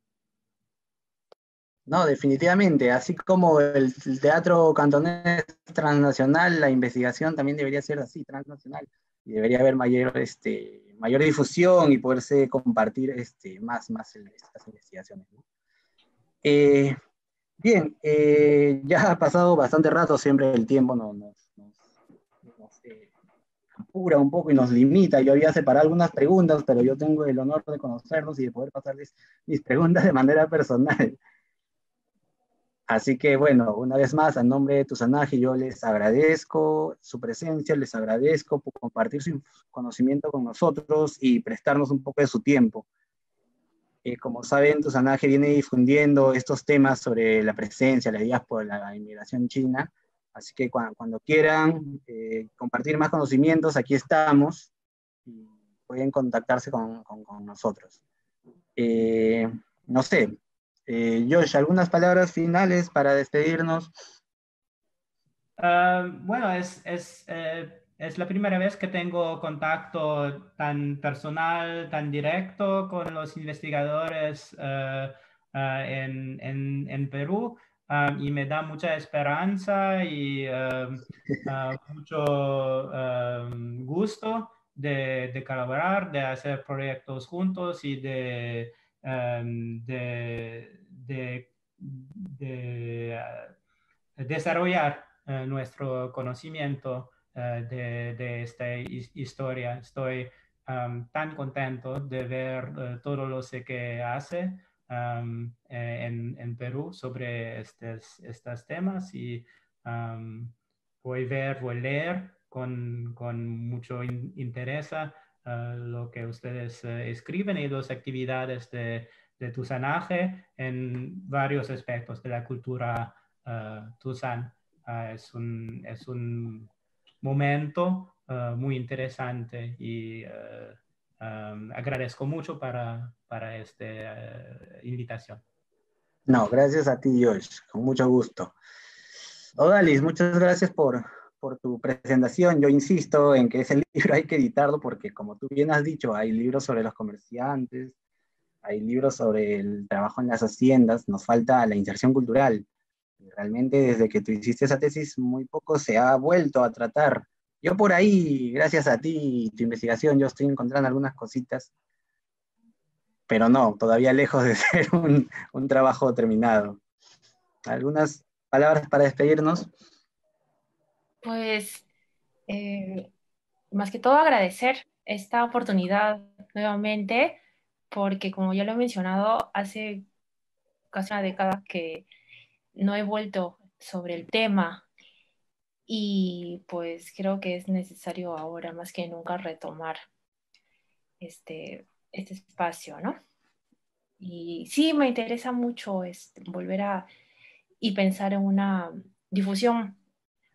no, definitivamente. Así como el teatro cantonés es transnacional, la investigación también debería ser así, transnacional. Y debería haber mayor difusión y poderse compartir más estas investigaciones, ¿no? Eh, Bien, ya ha pasado bastante rato, siempre el tiempo nos apura un poco y nos limita. Yo había separado algunas preguntas, pero yo tengo el honor de conocerlos y de poder pasarles mis preguntas de manera personal. Así que bueno, una vez más, a nombre de Tusanaje, yo les agradezco su presencia, les agradezco por compartir su conocimiento con nosotros y prestarnos un poco de su tiempo. Como saben, Tusanaje viene difundiendo estos temas sobre la presencia, la diáspora, la inmigración china. Así que cuando quieran compartir más conocimientos, aquí estamos y pueden contactarse con nosotros. Eh, no sé, Josh, algunas palabras finales para despedirnos. Bueno, es la primera vez que tengo contacto tan personal, tan directo con los investigadores en Perú, y me da mucha esperanza y mucho gusto de colaborar, de hacer proyectos juntos y de desarrollar nuestro conocimiento de esta historia. Estoy tan contento de ver todo lo que hace en Perú sobre estos temas y voy a leer con mucho interés lo que ustedes escriben y las actividades de Tusanaje en varios aspectos de la cultura Tucson. Es un momento muy interesante y agradezco mucho para esta invitación. No, gracias a ti, Josh, con mucho gusto. Odalis, muchas gracias por tu presentación. Yo insisto en que ese libro hay que editarlo porque, como tú bien has dicho, hay libros sobre los comerciantes, hay libros sobre el trabajo en las haciendas, nos falta la inserción cultural. Y realmente desde que tú hiciste esa tesis, muy poco se ha vuelto a tratar. Yo por ahí, gracias a ti y tu investigación, yo estoy encontrando algunas cositas, pero no, todavía lejos de ser un trabajo terminado. ¿Algunas palabras para despedirnos? Pues más que todo agradecer esta oportunidad nuevamente, porque como ya lo he mencionado, hace casi una década que no he vuelto sobre el tema y pues creo que es necesario ahora más que nunca retomar este espacio, ¿no? Y sí, me interesa mucho volver y pensar en una difusión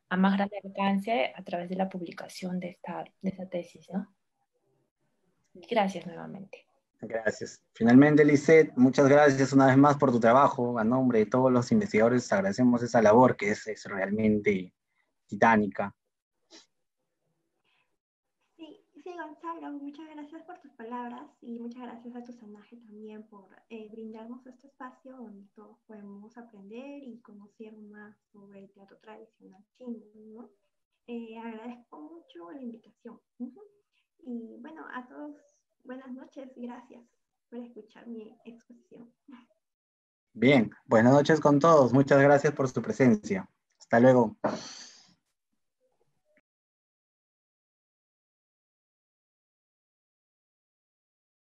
a más grande alcance a través de la publicación de esta tesis, ¿no? Gracias nuevamente. Gracias. Finalmente, Lisette, muchas gracias una vez más por tu trabajo. A nombre de todos los investigadores, agradecemos esa labor que es realmente titánica. Sí, sí, Gonzalo, muchas gracias por tus palabras y muchas gracias a tu Sanaje también por brindarnos este espacio donde todos podemos aprender y conocer más sobre el teatro tradicional chino, ¿no? Agradezco mucho la invitación. Ujú. Y bueno, a todos, buenas noches, gracias por escuchar mi exposición. Bien, buenas noches con todos. Muchas gracias por su presencia. Hasta luego.